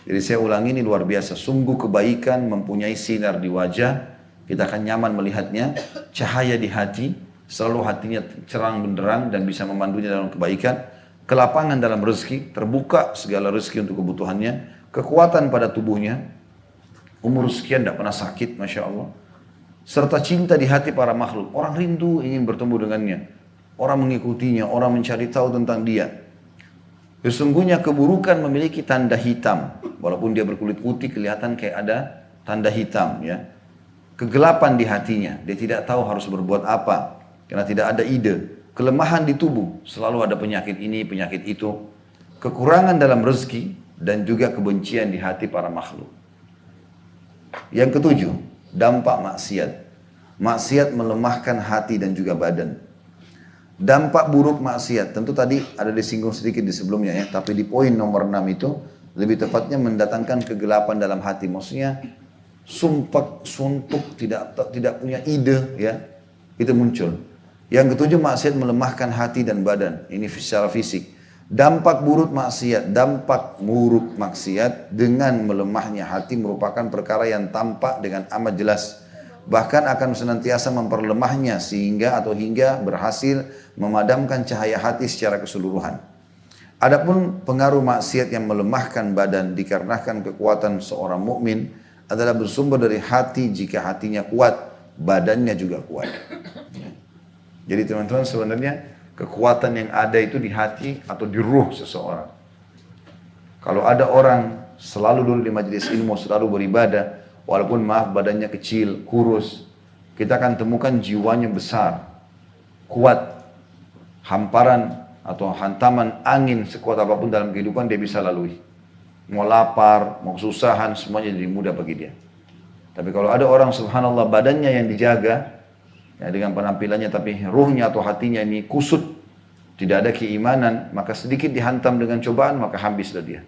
Jadi saya ulangi ini luar biasa. Sungguh kebaikan mempunyai sinar di wajah. Kita akan nyaman melihatnya. Cahaya di hati. Selalu hatinya cerang benderang dan bisa memandunya dalam kebaikan, kelapangan dalam rezeki, terbuka segala rezeki untuk kebutuhannya, kekuatan pada tubuhnya, umur sekian tidak pernah sakit, Masya Allah. Serta cinta di hati para makhluk. Orang rindu ingin bertemu dengannya. Orang mengikutinya, orang mencari tahu tentang dia. Sesungguhnya keburukan memiliki tanda hitam. Walaupun dia berkulit putih kelihatan kayak ada tanda hitam ya. Kegelapan di hatinya. Dia tidak tahu harus berbuat apa. Karena tidak ada ide. Kelemahan di tubuh. Selalu ada penyakit ini, penyakit itu. Kekurangan dalam rezeki. Dan juga kebencian di hati para makhluk. Yang ketujuh, dampak maksiat. Maksiat melemahkan hati dan juga badan. Dampak buruk maksiat, tentu tadi ada disinggung sedikit di sebelumnya ya, tapi di poin nomor 6 itu lebih tepatnya mendatangkan kegelapan dalam hati. Maksudnya sumpah, suntuk, tidak punya ide ya, itu muncul. Yang ketujuh, maksiat melemahkan hati dan badan, ini secara fisik. Dampak buruk maksiat dengan melemahnya hati merupakan perkara yang tampak dengan amat jelas. Bahkan akan senantiasa memperlemahnya hingga berhasil memadamkan cahaya hati secara keseluruhan. Adapun pengaruh maksiat yang melemahkan badan dikarenakan kekuatan seorang mukmin adalah bersumber dari hati. Jika hatinya kuat, badannya juga kuat. Jadi teman-teman, sebenarnya kekuatan yang ada itu di hati atau di ruh seseorang. Kalau ada orang selalu dulu di majelis ilmu, selalu beribadah, walaupun badannya kecil, kurus, kita akan temukan jiwanya besar, kuat. Hamparan atau hantaman angin sekuat apapun dalam kehidupan dia bisa lalui. Mau lapar, mau kesusahan, semuanya jadi mudah bagi dia. Tapi kalau ada orang subhanallah badannya yang dijaga, ya dengan penampilannya tapi ruhnya atau hatinya ini kusut, tidak ada keimanan, maka sedikit dihantam dengan cobaan maka habislah dia.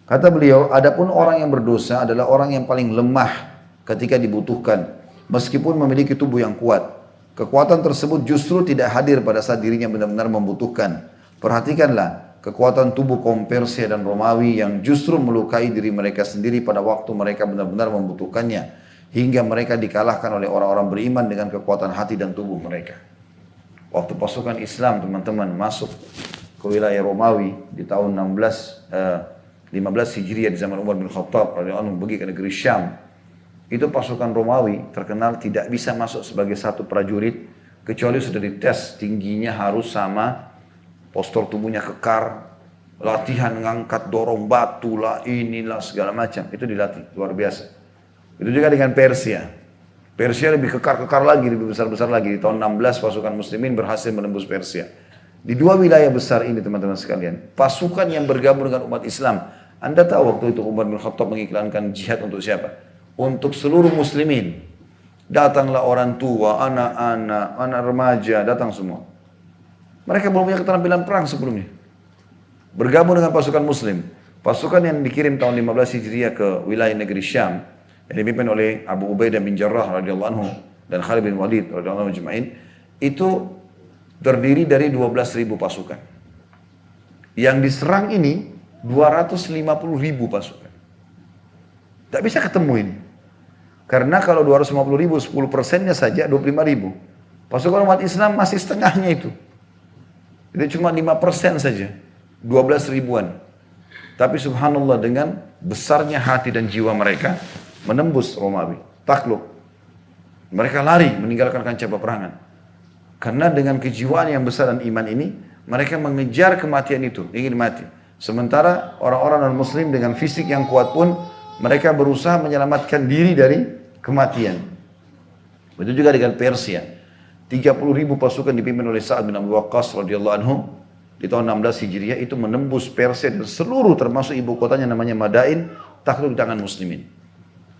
Kata beliau, adapun orang yang berdosa adalah orang yang paling lemah ketika dibutuhkan, meskipun memiliki tubuh yang kuat. Kekuatan tersebut justru tidak hadir pada saat dirinya benar-benar membutuhkan. Perhatikanlah kekuatan tubuh kaum Persia dan Romawi yang justru melukai diri mereka sendiri pada waktu mereka benar-benar membutuhkannya. Hingga mereka dikalahkan oleh orang-orang beriman dengan kekuatan hati dan tubuh mereka. Waktu pasukan Islam teman-teman masuk ke wilayah Romawi di tahun 15 Hijriah di zaman Umar bin Khattab radhiyallahu anhu pergi ke negeri Syam. Itu pasukan Romawi terkenal tidak bisa masuk sebagai satu prajurit kecuali sudah dites tingginya harus sama, postur tubuhnya kekar, latihan ngangkat dorong batu lah, inilah segala macam. Itu dilatih luar biasa. Itu juga dengan Persia. Persia lebih kekar-kekar lagi, lebih besar-besar lagi. Di tahun 16 pasukan muslimin berhasil menembus Persia. Di dua wilayah besar ini teman-teman sekalian, pasukan yang bergabung dengan umat Islam. Anda tahu waktu itu Umar bin Khattab mengiklankan jihad untuk siapa? Untuk seluruh muslimin. Datanglah orang tua, anak-anak, anak remaja, datang semua. Mereka belum punya keterampilan perang sebelumnya. Bergabung dengan pasukan muslim. Pasukan yang dikirim tahun 15 Hijriah ke wilayah negeri Syam, yang dipimpin oleh Abu Ubaidah bin Jarrah radhiyallahu anhu dan Khalid bin Walid radhiyallahu anhu ajma'in, itu terdiri dari 12.000 pasukan. Yang diserang ini 250.000 pasukan. Tak bisa ketemu ini. Karena kalau 250.000, 10%-nya saja 25.000. Pasukan umat Islam masih setengahnya itu. Itu cuma 5% saja. 12 ribuan. Tapi subhanallah dengan besarnya hati dan jiwa mereka menembus Romawi. Takluk. Mereka lari meninggalkan kancah peperangan. Karena dengan kejiwaan yang besar dan iman ini, mereka mengejar kematian itu, ingin mati. Sementara orang-orang non-muslim dengan fisik yang kuat pun, mereka berusaha menyelamatkan diri dari kematian. Begitu juga dengan Persia. 30.000 pasukan dipimpin oleh Sa'ad bin Abi Waqqas radhiyallahu anhu di tahun 16 Hijriah itu menembus Persia dan seluruh termasuk ibu kotanya namanya Madain takluk di tangan muslimin.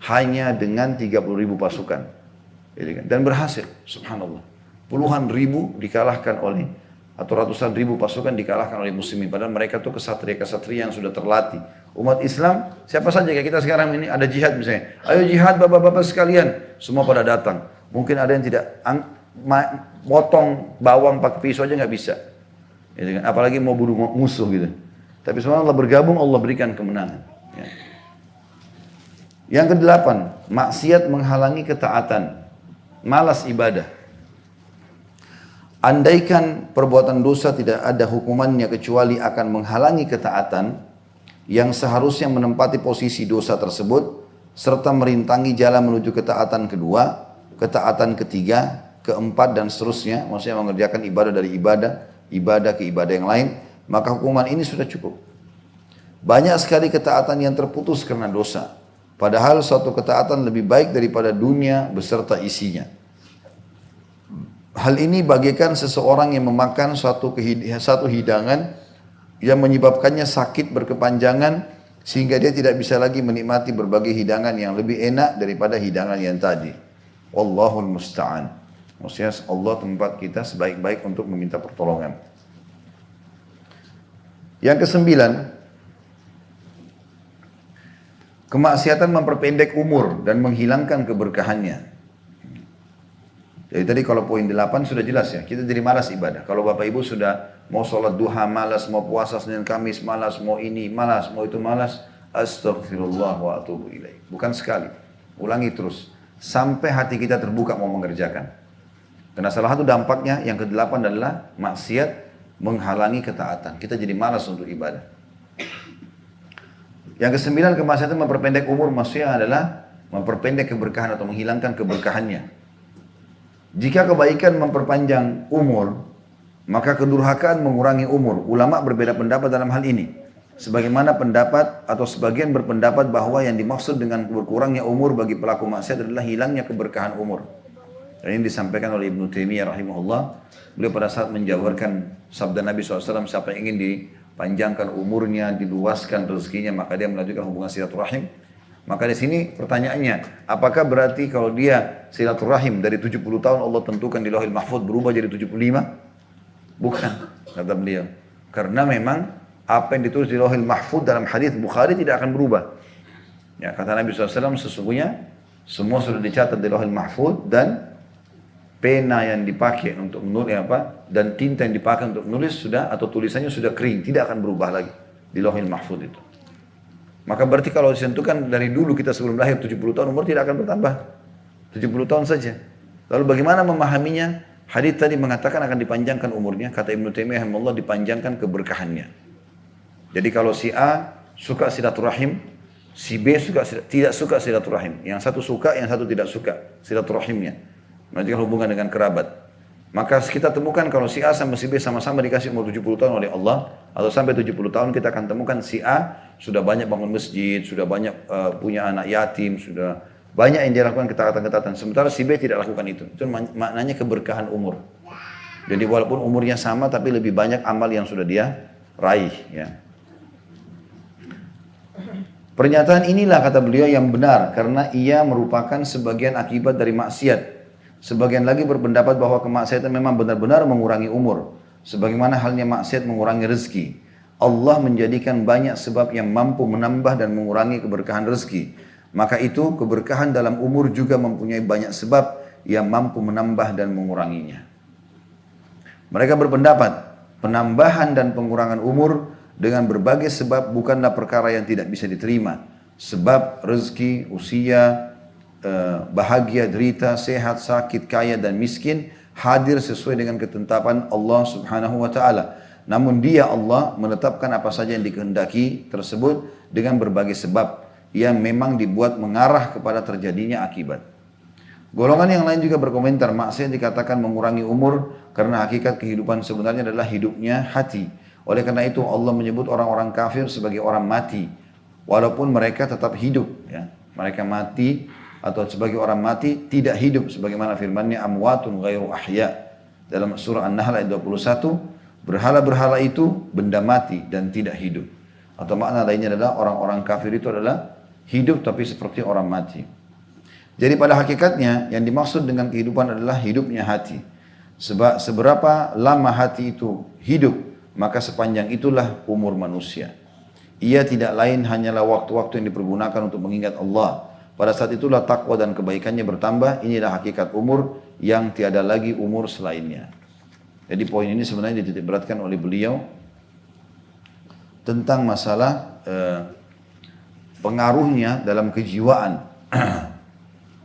Hanya dengan 30.000 pasukan. Dan berhasil, subhanallah. Puluhan ribu dikalahkan oleh atau ratusan ribu pasukan dikalahkan oleh muslimin. Padahal mereka tuh kesatria-kesatria yang sudah terlatih. Umat Islam, siapa saja kayak kita sekarang ini ada jihad misalnya. Ayo jihad bapak-bapak sekalian. Semua pada datang. Mungkin ada yang tidak potong bawang pakai pisau aja nggak bisa. Apalagi mau bunuh musuh gitu. Tapi subhanallah bergabung Allah berikan kemenangan. Ya. Yang kedelapan, maksiat menghalangi ketaatan. Malas ibadah. Andaikan perbuatan dosa tidak ada hukumannya kecuali akan menghalangi ketaatan yang seharusnya menempati posisi dosa tersebut, serta merintangi jalan menuju ketaatan kedua, ketaatan ketiga, keempat dan seterusnya, maksudnya mengerjakan ibadah dari ibadah ke ibadah yang lain, maka hukuman ini sudah cukup. Banyak sekali ketaatan yang terputus karena dosa. Padahal suatu ketaatan lebih baik daripada dunia beserta isinya. Hal ini bagaikan seseorang yang memakan satu hidangan yang menyebabkannya sakit berkepanjangan sehingga dia tidak bisa lagi menikmati berbagai hidangan yang lebih enak daripada hidangan yang tadi. Wallahul musta'an. Maksudnya Allah tempat kita sebaik-baik untuk meminta pertolongan. Yang kesembilan, kemaksiatan memperpendek umur dan menghilangkan keberkahannya. Jadi tadi kalau poin 8 sudah jelas ya, kita jadi malas ibadah. Kalau Bapak Ibu sudah mau sholat duha malas, mau puasa Senin Kamis malas, mau ini malas, mau itu malas, astagfirullah wa atubu ilaih. Bukan sekali, ulangi terus. Sampai hati kita terbuka mau mengerjakan. Karena salah satu dampaknya yang ke-8 adalah maksiat menghalangi ketaatan. Kita jadi malas untuk ibadah. Yang ke-9, kemaksiatan memperpendek umur, maksudnya adalah memperpendek keberkahan atau menghilangkan keberkahannya. Jika kebaikan memperpanjang umur, maka kedurhakaan mengurangi umur. Ulama berbeda pendapat dalam hal ini. Sebagaimana pendapat atau sebagian berpendapat bahwa yang dimaksud dengan berkurangnya umur bagi pelaku maksiat adalah hilangnya keberkahan umur. Dan ini disampaikan oleh Ibnu Taimiyah rahimahullah. Beliau pada saat menjabarkan sabda Nabi SAW, siapa yang ingin dipanjangkan umurnya, diluaskan rezekinya, maka dia melanjutkan hubungan silaturahim. Maka di sini pertanyaannya, apakah berarti kalau dia silaturahim dari 70 tahun Allah tentukan di Lauhil Mahfuz berubah jadi 75? Bukan, kata beliau. Karena memang apa yang ditulis di Lauhil Mahfuz dalam hadis Bukhari tidak akan berubah. Ya, kata Nabi SAW, sesungguhnya semua sudah dicatat di Lauhil Mahfuz dan pena yang dipakai untuk menulis dan tinta yang dipakai untuk menulis sudah atau tulisannya sudah kering, tidak akan berubah lagi di Lauhil Mahfuz itu. Maka berarti kalau disentuhkan dari dulu kita sebelum lahir 70 tahun umur tidak akan bertambah. 70 tahun saja. Lalu bagaimana memahaminya? Hadis tadi mengatakan akan dipanjangkan umurnya, kata Ibnu Taimiyah rahimahullah, dipanjangkan keberkahannya. Jadi kalau si A suka silaturahim, si B tidak suka silaturahim. Yang satu suka, yang satu tidak suka silaturahimnya. Melanjutkan hubungan dengan kerabat. Maka kita temukan kalau si A sama si B sama-sama dikasih umur 70 tahun oleh Allah, atau sampai 70 tahun kita akan temukan si A sudah banyak bangun masjid, sudah banyak punya anak yatim, sudah banyak yang dia lakukan ketaatan-ketaatan. Sementara si B tidak lakukan itu. Itu maknanya keberkahan umur. Jadi walaupun umurnya sama tapi lebih banyak amal yang sudah dia raih. Ya. Pernyataan inilah kata beliau yang benar karena ia merupakan sebagian akibat dari maksiat. Sebagian lagi berpendapat bahwa kemaksiatan memang benar-benar mengurangi umur. Sebagaimana halnya maksiat mengurangi rezeki. Allah menjadikan banyak sebab yang mampu menambah dan mengurangi keberkahan rezeki. Maka itu keberkahan dalam umur juga mempunyai banyak sebab yang mampu menambah dan menguranginya. Mereka berpendapat penambahan dan pengurangan umur dengan berbagai sebab bukanlah perkara yang tidak bisa diterima. Sebab rezeki, usia, bahagia, derita, sehat, sakit, kaya dan miskin hadir sesuai dengan ketetapan Allah Subhanahu wa taala. Namun dia Allah menetapkan apa saja yang dikehendaki tersebut dengan berbagai sebab yang memang dibuat mengarah kepada terjadinya akibat. Golongan yang lain juga berkomentar maksiat dikatakan mengurangi umur karena hakikat kehidupan sebenarnya adalah hidupnya hati. Oleh karena itu Allah menyebut orang-orang kafir sebagai orang mati walaupun mereka tetap hidup ya. Mereka mati atau sebagai orang mati tidak hidup sebagaimana firman-Nya amwatun ghairu ahya dalam surah An-Nahl ayat 21, berhala-berhala itu benda mati dan tidak hidup. Atau makna lainnya adalah orang-orang kafir itu adalah hidup tapi seperti orang mati. Jadi pada hakikatnya yang dimaksud dengan kehidupan adalah hidupnya hati. Sebab seberapa lama hati itu hidup, maka sepanjang itulah umur manusia. Ia tidak lain hanyalah waktu-waktu yang dipergunakan untuk mengingat Allah. Pada saat itulah takwa dan kebaikannya bertambah. Inilah hakikat umur yang tiada lagi umur selainnya. Jadi poin ini sebenarnya dititik beratkan oleh beliau tentang masalah pengaruhnya dalam kejiwaan.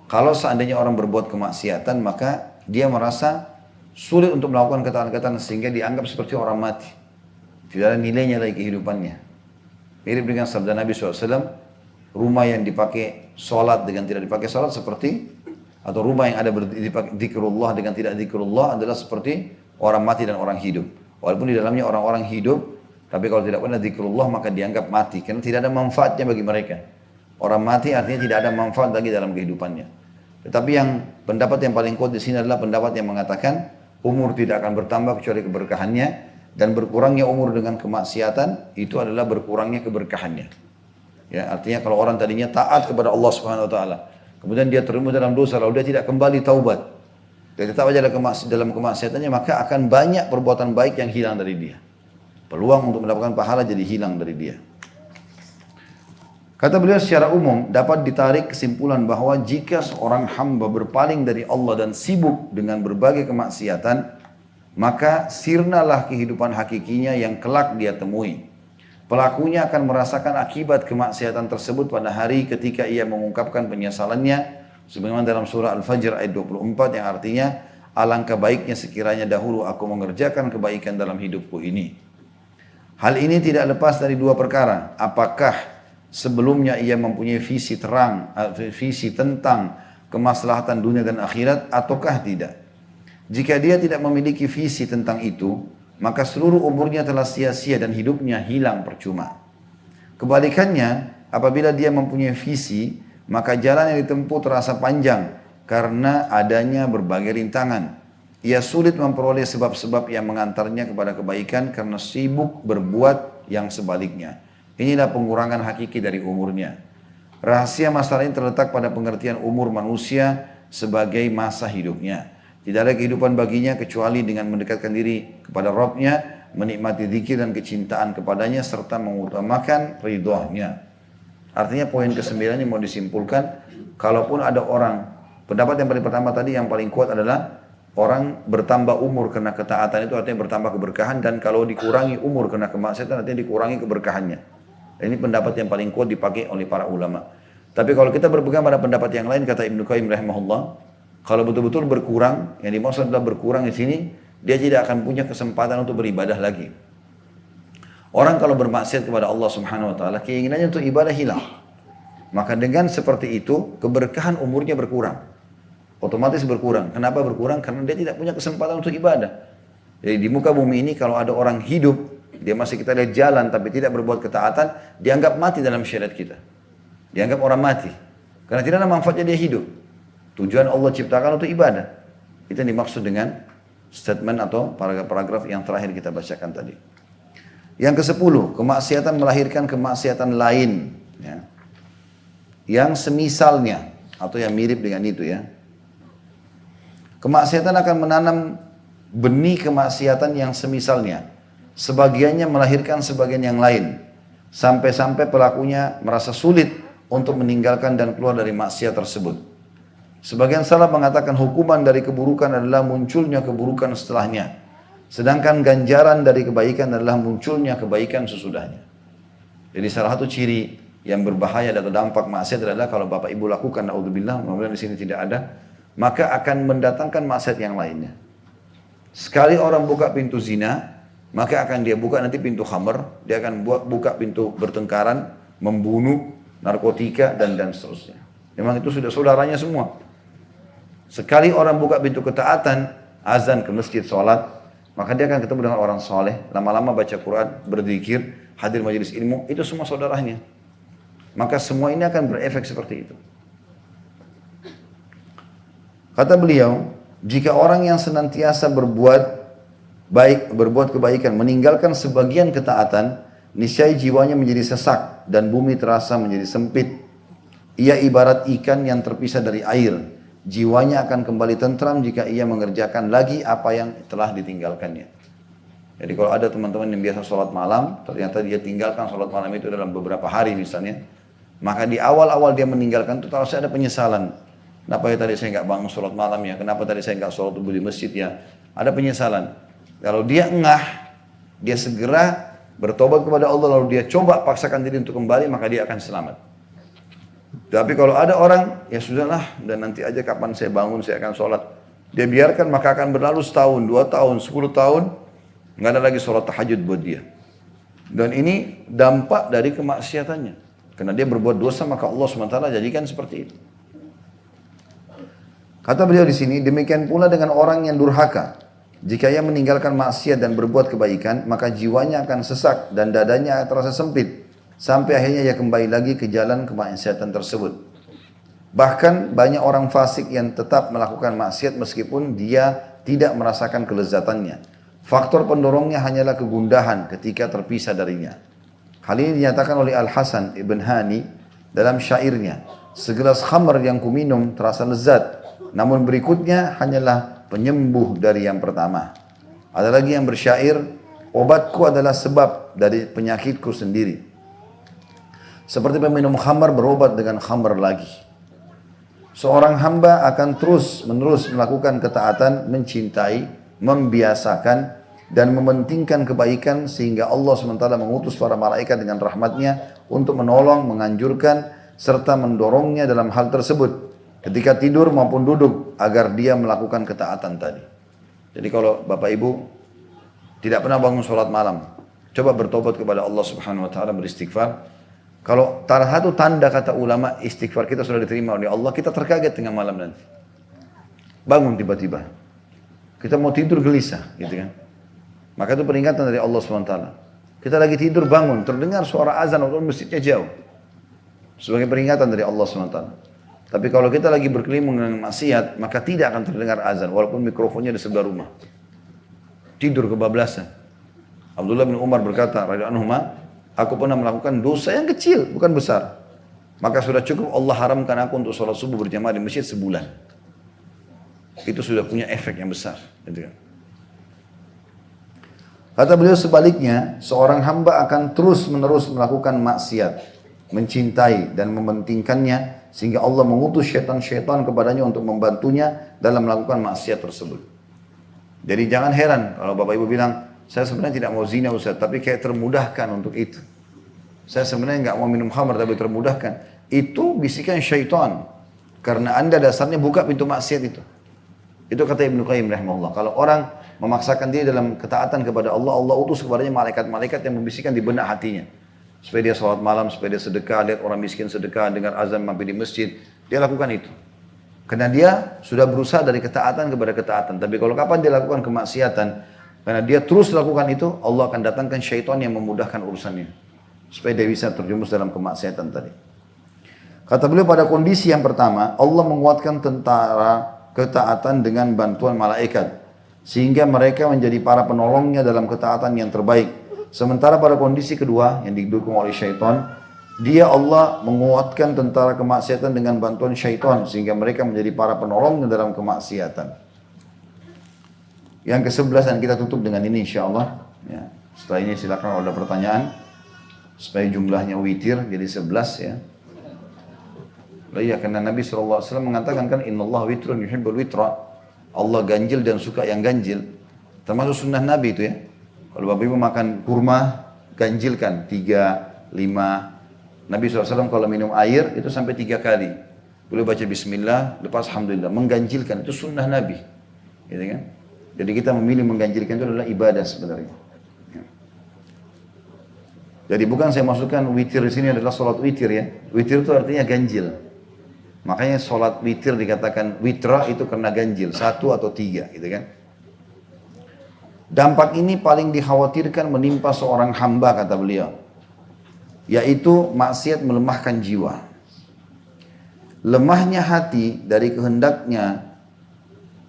Kalau seandainya orang berbuat kemaksiatan, maka dia merasa sulit untuk melakukan ketaatan-ketaatan sehingga dianggap seperti orang mati. Tidak ada nilainya lagi kehidupannya. Mirip dengan sabda Nabi SAW, rumah yang dipakai sholat dengan tidak dipakai sholat seperti, atau rumah yang ada dipakai zikrullah dengan tidak zikrullah adalah seperti orang mati dan orang hidup. Walaupun di dalamnya orang-orang hidup, tapi kalau tidak pernah zikrullah maka dianggap mati, karena tidak ada manfaatnya bagi mereka. Orang mati artinya tidak ada manfaat lagi dalam kehidupannya. Tetapi yang pendapat yang paling kuat di sini adalah pendapat yang mengatakan umur tidak akan bertambah kecuali keberkahannya, dan berkurangnya umur dengan kemaksiatan itu adalah berkurangnya keberkahannya. Ya, artinya kalau orang tadinya taat kepada Allah Subhanahu wa taala, kemudian dia terlibat dalam dosa lalu dia tidak kembali taubat, dia tetap aja dalam kemaksiatannya, maka akan banyak perbuatan baik yang hilang dari dia. Peluang untuk mendapatkan pahala jadi hilang dari dia. Kata beliau, secara umum dapat ditarik kesimpulan bahwa jika seorang hamba berpaling dari Allah dan sibuk dengan berbagai kemaksiatan, maka sirnalah kehidupan hakikinya yang kelak dia temui. Pelakunya akan merasakan akibat kemaksiatan tersebut pada hari ketika ia mengungkapkan penyesalannya, sebagaimana dalam surah Al-Fajr ayat 24 yang artinya, alangkah baiknya sekiranya dahulu aku mengerjakan kebaikan dalam hidupku ini. Hal ini tidak lepas dari dua perkara. Apakah sebelumnya ia mempunyai visi terang, visi tentang kemaslahatan dunia dan akhirat, ataukah tidak? Jika dia tidak memiliki visi tentang itu, maka seluruh umurnya telah sia-sia dan hidupnya hilang percuma. Kebalikannya, apabila dia mempunyai visi, maka jalan yang ditempuh terasa panjang karena adanya berbagai rintangan. Ia sulit memperoleh sebab-sebab yang mengantarnya kepada kebaikan karena sibuk berbuat yang sebaliknya. Inilah pengurangan hakiki dari umurnya. Rahasia masalah ini terletak pada pengertian umur manusia sebagai masa hidupnya. Tidak ada kehidupan baginya kecuali dengan mendekatkan diri kepada Rabb-Nya, menikmati zikir dan kecintaan kepadanya, serta mengutamakan ridhonya. Artinya poin ke-9 ini mau disimpulkan, kalaupun ada orang, pendapat yang paling pertama tadi yang paling kuat adalah orang bertambah umur karena ketaatan itu artinya bertambah keberkahan, dan kalau dikurangi umur karena kemaksiatan artinya dikurangi keberkahannya. Ini pendapat yang paling kuat dipakai oleh para ulama. Tapi kalau kita berpegang pada pendapat yang lain, kata Ibnu Qayyim rahimahullah, kalau betul-betul berkurang, yang dimaksud adalah berkurang di sini, dia tidak akan punya kesempatan untuk beribadah lagi. Orang kalau bermaksiat kepada Allah Subhanahu wa taala, keinginannya untuk ibadah hilang. Maka dengan seperti itu, keberkahan umurnya berkurang. Otomatis berkurang. Kenapa berkurang? Karena dia tidak punya kesempatan untuk ibadah. Jadi di muka bumi ini kalau ada orang hidup, dia masih kita lihat jalan tapi tidak berbuat ketaatan, dianggap mati dalam syariat kita. Dianggap orang mati. Karena tidak ada manfaatnya dia hidup. Tujuan Allah ciptakan untuk ibadah. Itu yang dimaksud dengan statement atau paragraf yang terakhir kita bacakan tadi. Yang ke-10, kemaksiatan melahirkan kemaksiatan lain. Ya. Yang semisalnya, atau yang mirip dengan itu ya. Kemaksiatan akan menanam benih kemaksiatan yang semisalnya. Sebagiannya melahirkan sebagian yang lain. Sampai-sampai pelakunya merasa sulit untuk meninggalkan dan keluar dari maksiat tersebut. Sebagian salaf mengatakan hukuman dari keburukan adalah munculnya keburukan setelahnya. Sedangkan ganjaran dari kebaikan adalah munculnya kebaikan sesudahnya. Jadi salah satu ciri yang berbahaya atau dampak maksiat adalah kalau bapak ibu lakukan, naudzubillah, mudah-mudahan di sini tidak ada, maka akan mendatangkan maksiat yang lainnya. Sekali orang buka pintu zina, maka akan dia buka nanti pintu khamr, dia akan buka pintu bertengkaran, membunuh, narkotika dan seterusnya. Memang itu sudah saudaranya semua. Sekali orang buka pintu ketaatan, azan ke masjid, sholat, maka dia akan ketemu dengan orang soleh, lama-lama baca Quran, berzikir, hadir majelis ilmu, itu semua saudaranya. Maka semua ini akan berefek seperti itu. Kata beliau, jika orang yang senantiasa berbuat baik, berbuat kebaikan, meninggalkan sebagian ketaatan, niscaya jiwanya menjadi sesak dan bumi terasa menjadi sempit. Ia ibarat ikan yang terpisah dari air. Jiwanya akan kembali tentram jika ia mengerjakan lagi apa yang telah ditinggalkannya. Jadi kalau ada teman-teman yang biasa sholat malam, ternyata dia tinggalkan sholat malam itu dalam beberapa hari misalnya, maka di awal-awal dia meninggalkan itu terus ada penyesalan. Kenapa ya tadi saya nggak bangun sholat malam ya? Kenapa tadi saya nggak sholat subuh di masjid ya? Ada penyesalan. Kalau dia engah, dia segera bertobat kepada Allah lalu dia coba paksakan diri untuk kembali, maka dia akan selamat. Tapi kalau ada orang, ya sudahlah, dan nanti aja kapan saya bangun, saya akan sholat. Dia biarkan, maka akan berlalu setahun, 2 tahun, 10 tahun, nggak ada lagi sholat tahajud buat dia. Dan ini dampak dari kemaksiatannya. Karena dia berbuat dosa maka Allah SWT jadikan seperti itu. Kata beliau di sini, demikian pula dengan orang yang durhaka. Jika ia meninggalkan maksiat dan berbuat kebaikan, maka jiwanya akan sesak dan dadanya terasa sempit. Sampai akhirnya ia kembali lagi ke jalan kemaksiatan tersebut. Bahkan banyak orang fasik yang tetap melakukan maksiat meskipun dia tidak merasakan kelezatannya. Faktor pendorongnya hanyalah kegundahan ketika terpisah darinya. Hal ini dinyatakan oleh Al-Hasan Ibn Hani dalam syairnya. Segelas khamr yang kuminum terasa lezat, namun berikutnya hanyalah penyembuh dari yang pertama. Ada lagi yang bersyair, obatku adalah sebab dari penyakitku sendiri. Seperti peminum khamr berobat dengan khamr lagi. Seorang hamba akan terus menerus melakukan ketaatan, mencintai, membiasakan, dan mementingkan kebaikan sehingga Allah SWT mengutus para malaikat dengan rahmatnya untuk menolong, menganjurkan, serta mendorongnya dalam hal tersebut. Ketika tidur maupun duduk agar dia melakukan ketaatan tadi. Jadi kalau Bapak Ibu tidak pernah bangun sholat malam, coba bertobat kepada Allah Subhanahu Wa Taala, beristighfar. Kalau salah satu tanda kata ulama istighfar kita sudah diterima oleh Allah, kita terkaget tengah malam nanti. Bangun tiba-tiba. Kita mau tidur gelisah, gitu kan. Maka itu peringatan dari Allah SWT. Kita lagi tidur bangun, terdengar suara azan walaupun masjidnya jauh. Sebagai peringatan dari Allah SWT. Tapi kalau kita lagi berkeliling dengan maksiat, maka tidak akan terdengar azan walaupun mikrofonnya di sebelah rumah. Tidur kebablasan. Abdullah bin Umar berkata, radhiyallahu anhu, aku pernah melakukan dosa yang kecil, bukan besar. Maka sudah cukup Allah haramkan aku untuk sholat subuh berjamaah di masjid sebulan. Itu sudah punya efek yang besar. Kata beliau sebaliknya, seorang hamba akan terus menerus melakukan maksiat, mencintai dan mementingkannya, sehingga Allah mengutus syaitan-syaitan kepadanya untuk membantunya dalam melakukan maksiat tersebut. Jadi jangan heran kalau Bapak Ibu bilang, saya sebenarnya tidak mau zina Ustaz, tapi kayak termudahkan untuk itu. Saya sebenarnya nggak mau minum khamr, tapi termudahkan. Itu bisikan syaitan. Karena Anda dasarnya buka pintu maksiat itu. Itu kata Ibnu Qayyim rahimahullah. Kalau orang memaksakan dia dalam ketaatan kepada Allah, Allah utus kepadanya malaikat-malaikat yang membisikkan di benak hatinya. Supaya dia sholat malam, supaya dia sedekah, lihat orang miskin sedekah, dengar azan mampir di masjid. Dia lakukan itu. Karena dia sudah berusaha dari ketaatan kepada ketaatan. Tapi kalau kapan dia lakukan kemaksiatan, karena dia terus lakukan itu, Allah akan datangkan syaitan yang memudahkan urusannya. Supaya dia bisa terjumus dalam kemaksiatan tadi. Kata beliau pada kondisi yang pertama, Allah menguatkan tentara ketaatan dengan bantuan malaikat. Sehingga mereka menjadi para penolongnya dalam ketaatan yang terbaik. Sementara pada kondisi kedua yang didukung oleh syaitan, dia Allah menguatkan tentara kemaksiatan dengan bantuan syaitan. Sehingga mereka menjadi para penolongnya dalam kemaksiatan. Yang ke-11 dan kita tutup dengan ini insyaAllah. Ya. Setelah ini silakan kalau ada pertanyaan. Supaya jumlahnya witir jadi 11 ya. Iya, karena Nabi SAW mengatakan kan Innallah witrun yuhibbul witra. Allah ganjil dan suka yang ganjil. Termasuk sunnah Nabi itu ya. Kalau Bapak Ibu makan kurma, ganjilkan 3, 5. Nabi SAW kalau minum air itu sampai 3 kali. Boleh baca bismillah, lepas alhamdulillah. Mengganjilkan itu sunnah Nabi. Gitu kan? Jadi kita memilih mengganjilkan itu adalah ibadah sebenarnya. Ya. Jadi bukan saya masukkan witir di sini adalah sholat witir ya. Witir itu artinya ganjil. Makanya sholat witir dikatakan witra itu karena ganjil. 1 atau 3 gitu kan. Dampak ini paling dikhawatirkan menimpa seorang hamba kata beliau. Yaitu maksiat melemahkan jiwa. Lemahnya hati dari kehendaknya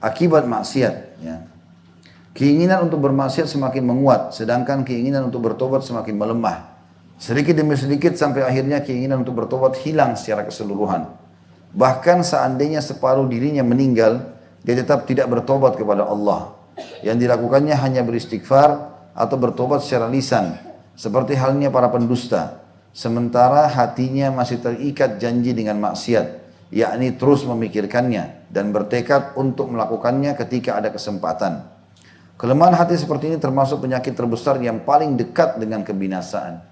akibat maksiat ya. Keinginan untuk bermaksiat semakin menguat, sedangkan keinginan untuk bertobat semakin melemah. Sedikit demi sedikit sampai akhirnya keinginan untuk bertobat hilang secara keseluruhan. Bahkan seandainya separuh dirinya meninggal, dia tetap tidak bertobat kepada Allah. Yang dilakukannya hanya beristighfar atau bertobat secara lisan, seperti halnya para pendusta. Sementara hatinya masih terikat janji dengan maksiat, yakni terus memikirkannya dan bertekad untuk melakukannya ketika ada kesempatan. Kelemahan hati seperti ini termasuk penyakit terbesar yang paling dekat dengan kebinasaan.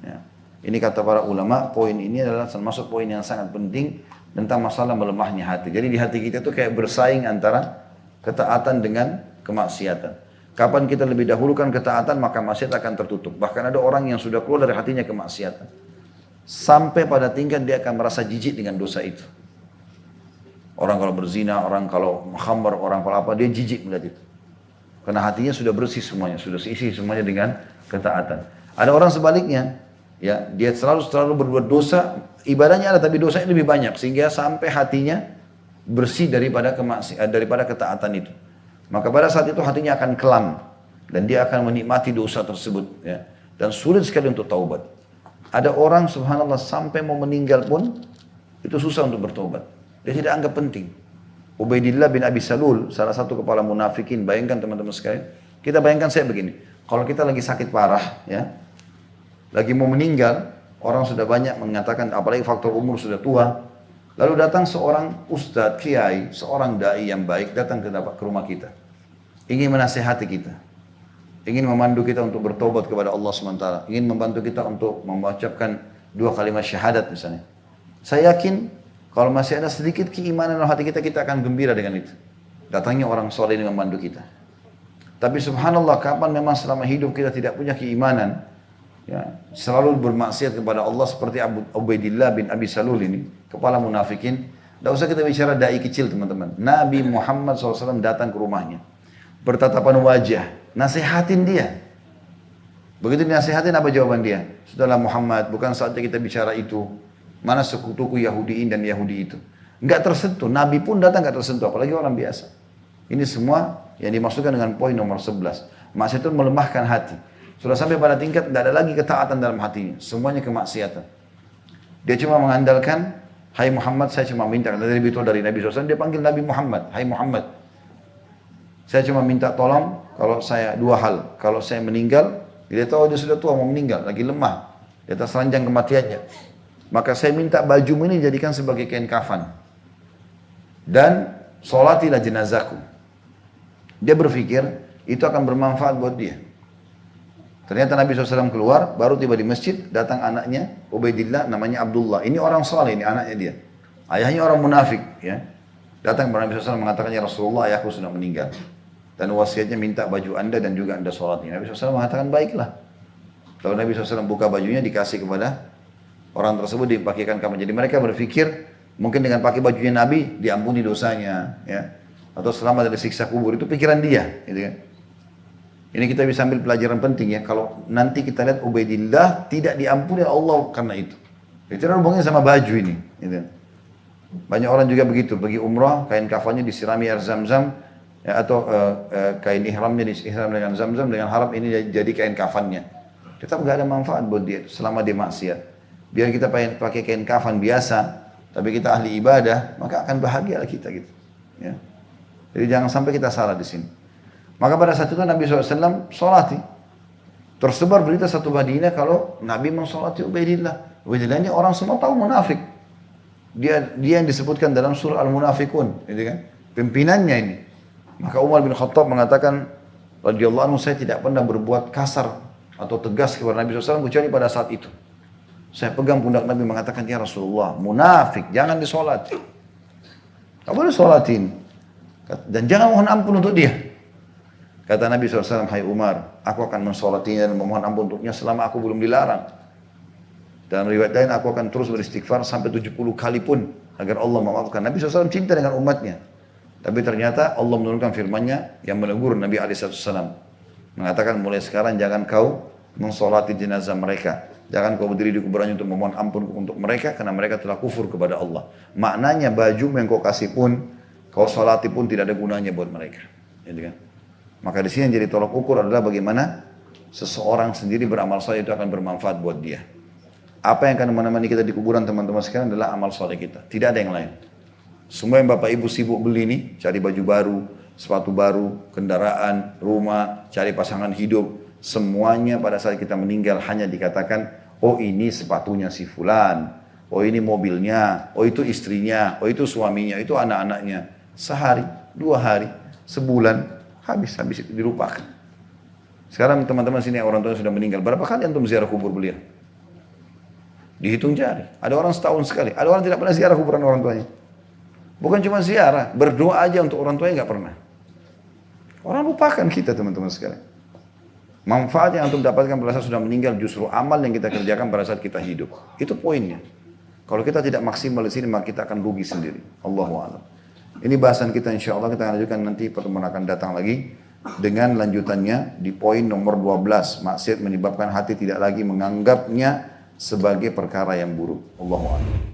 Ya. Ini kata para ulama, poin ini adalah termasuk poin yang sangat penting tentang masalah melemahnya hati. Jadi di hati kita itu kayak bersaing antara ketaatan dengan kemaksiatan. Kapan kita lebih dahulukan ketaatan, maka maksiat akan tertutup. Bahkan ada orang yang sudah keluar dari hatinya kemaksiatan. sampai pada tingkat dia akan merasa jijik dengan dosa itu. Orang kalau berzina, orang kalau khamr, orang kalau apa, dia jijik melihat itu. Karena hatinya sudah bersih semuanya, sudah isi semuanya dengan ketaatan. Ada orang sebaliknya, ya, dia selalu berbuat dosa, ibadahnya ada tapi dosanya lebih banyak, sehingga sampai hatinya bersih daripada ketaatan itu. Maka pada saat itu hatinya akan kelam dan dia akan menikmati dosa tersebut, ya. Dan sulit sekali untuk taubat. Ada orang subhanallah sampai mau meninggal pun itu susah untuk bertobat. Dia tidak anggap penting. Ubaidillah bin Abi Salul, salah satu kepala munafikin, bayangkan teman-teman sekalian. Kita bayangkan saya begini, kalau kita lagi sakit parah, ya, lagi mau meninggal, orang sudah banyak mengatakan, apalagi faktor umur sudah tua, lalu datang seorang ustadz, kiai, seorang dai yang baik datang ke rumah kita, ingin menasihati kita, ingin memandu kita untuk bertobat kepada Allah SWT, ingin membantu kita untuk mengucapkan 2 kalimat syahadat misalnya. Saya yakin kalau masih ada sedikit keimanan dalam hati kita, kita akan gembira dengan itu. Datangnya orang soleh ini memandu kita. Tapi subhanallah, kapan memang selama hidup kita tidak punya keimanan, ya, selalu bermaksiat kepada Allah seperti Ubaidillah bin Abi Salul ini, kepala munafikin. Tidak usah kita bicara dai kecil teman-teman. Nabi Muhammad SAW datang ke rumahnya, bertatapan wajah, nasihatin dia. Begitu dinasihatin, apa jawaban dia? Sudahlah Muhammad, bukan saatnya kita bicara itu. Mana sekutuku Yahudiin dan Yahudi itu. Enggak tersentuh, Nabi pun datang enggak tersentuh, apalagi orang biasa. Ini semua yang dimaksudkan dengan poin nomor 11. Maksiat itu melemahkan hati. Sudah sampai pada tingkat tidak ada lagi ketaatan dalam hatinya. Semuanya kemaksiatan. Dia cuma mengandalkan, hai Muhammad, saya cuma minta. Dari itu dari Nabi SAW, dia panggil Nabi Muhammad. Hai Muhammad, saya cuma minta tolong kalau saya 2 hal. Kalau saya meninggal, dia tahu dia sudah tua mau meninggal, lagi lemah. Di atas ranjang kematiannya. Maka saya minta bajumu ini dijadikan sebagai kain kafan. Dan sholatilah jenazahku. Dia berpikir itu akan bermanfaat buat dia. Ternyata Nabi SAW keluar, baru tiba di masjid, datang anaknya, Ubaidillah, namanya Abdullah. Ini orang soleh, ini anaknya dia. Ayahnya orang munafik, ya. Datang kepada Nabi SAW mengatakan, ya Rasulullah, ayahku sudah meninggal. Dan wasiatnya minta baju anda dan juga anda sholatnya. Nabi SAW mengatakan, baiklah. Lalu Nabi SAW buka bajunya, dikasih kepada orang tersebut, dipakaikan kafan. Jadi mereka berpikir mungkin dengan pakai bajunya Nabi diampuni dosanya, ya, atau selamat dari siksa kubur. Itu pikiran dia, gitu kan. Ini kita bisa ambil pelajaran penting, ya. Kalau nanti kita lihat Ubaidillah tidak diampuni Allah karena itu. Itu ada hubungannya sama baju ini, gitu kan. Banyak orang juga begitu, pergi umrah, kain kafannya disirami air zam-zam, ya, atau kain ihramnya disiram dengan zam-zam dengan harap ini jadi kain kafannya. Tetap nggak ada manfaat buat dia selama dia maksiat. Biar kita pakai kain kafan biasa, tapi kita ahli ibadah, maka akan bahagialah kita gitu. Ya. Jadi jangan sampai kita salah di sini. Maka pada saat itu Nabi SAW sholati. Tersebar berita satu Madinah kalau Nabi mensolati Ubaidillah. Ubaidillah ini orang semua tahu munafik. Dia yang disebutkan dalam surah Al-Munafikun, gitu kan? Pimpinannya ini. Maka Umar bin Khattab mengatakan, radhiyallahu anhu, saya tidak pernah berbuat kasar atau tegas kepada Nabi SAW kecuali pada saat itu. Saya pegang pundak Nabi mengatakan, ya Rasulullah, munafik, jangan disolati. Tak boleh solatin. Dan jangan mohon ampun untuk dia. Kata Nabi SAW, hai Umar, aku akan mensolatinya dan memohon ampun untuknya selama aku belum dilarang. Dan riwayat lain, aku akan terus beristighfar sampai 70 kali pun agar Allah memaafkan. Nabi SAW cinta dengan umatnya. Tapi ternyata Allah menurunkan firman-Nya yang menegur Nabi SAW. Mengatakan, mulai sekarang jangan kau mensolati jenazah mereka. Jangan kau berdiri di kuburannya untuk memohon ampun untuk mereka karena mereka telah kufur kepada Allah. Maknanya baju yang kau kasih pun, kau solati pun tidak ada gunanya buat mereka. Gitu kan? Maka di sini yang jadi tolak ukur adalah bagaimana seseorang sendiri beramal soleh itu akan bermanfaat buat dia. Apa yang akan menemani kita di kuburan teman-teman sekalian adalah amal soleh kita. Tidak ada yang lain. Semua yang bapak ibu sibuk beli ini, cari baju baru, sepatu baru, kendaraan, rumah, cari pasangan hidup. Semuanya pada saat kita meninggal hanya dikatakan, oh ini sepatunya si fulan, oh ini mobilnya, oh itu istrinya, oh itu suaminya, itu anak-anaknya. Sehari, 2 hari, sebulan, habis itu dilupakan. Sekarang teman-teman sini yang orang tua sudah meninggal, berapa kali antum ziarah kubur beliau? Dihitung jari. Ada orang setahun sekali, ada orang tidak pernah ziarah kuburan orang tuanya. Bukan cuma ziarah, berdoa aja untuk orang tuanya nggak pernah. Orang lupakan kita teman-teman sekalian. Manfaat yang antum dapatkan pada saat sudah meninggal justru amal yang kita kerjakan pada saat kita hidup. Itu poinnya. Kalau kita tidak maksimal di sini maka kita akan rugi sendiri. Allahu a'lam. Ini bahasan kita, insya Allah kita akan lanjutkan nanti pertemuan akan datang lagi dengan lanjutannya di poin nomor 12. Maksiat menyebabkan hati tidak lagi menganggapnya sebagai perkara yang buruk. Allahu a'lam.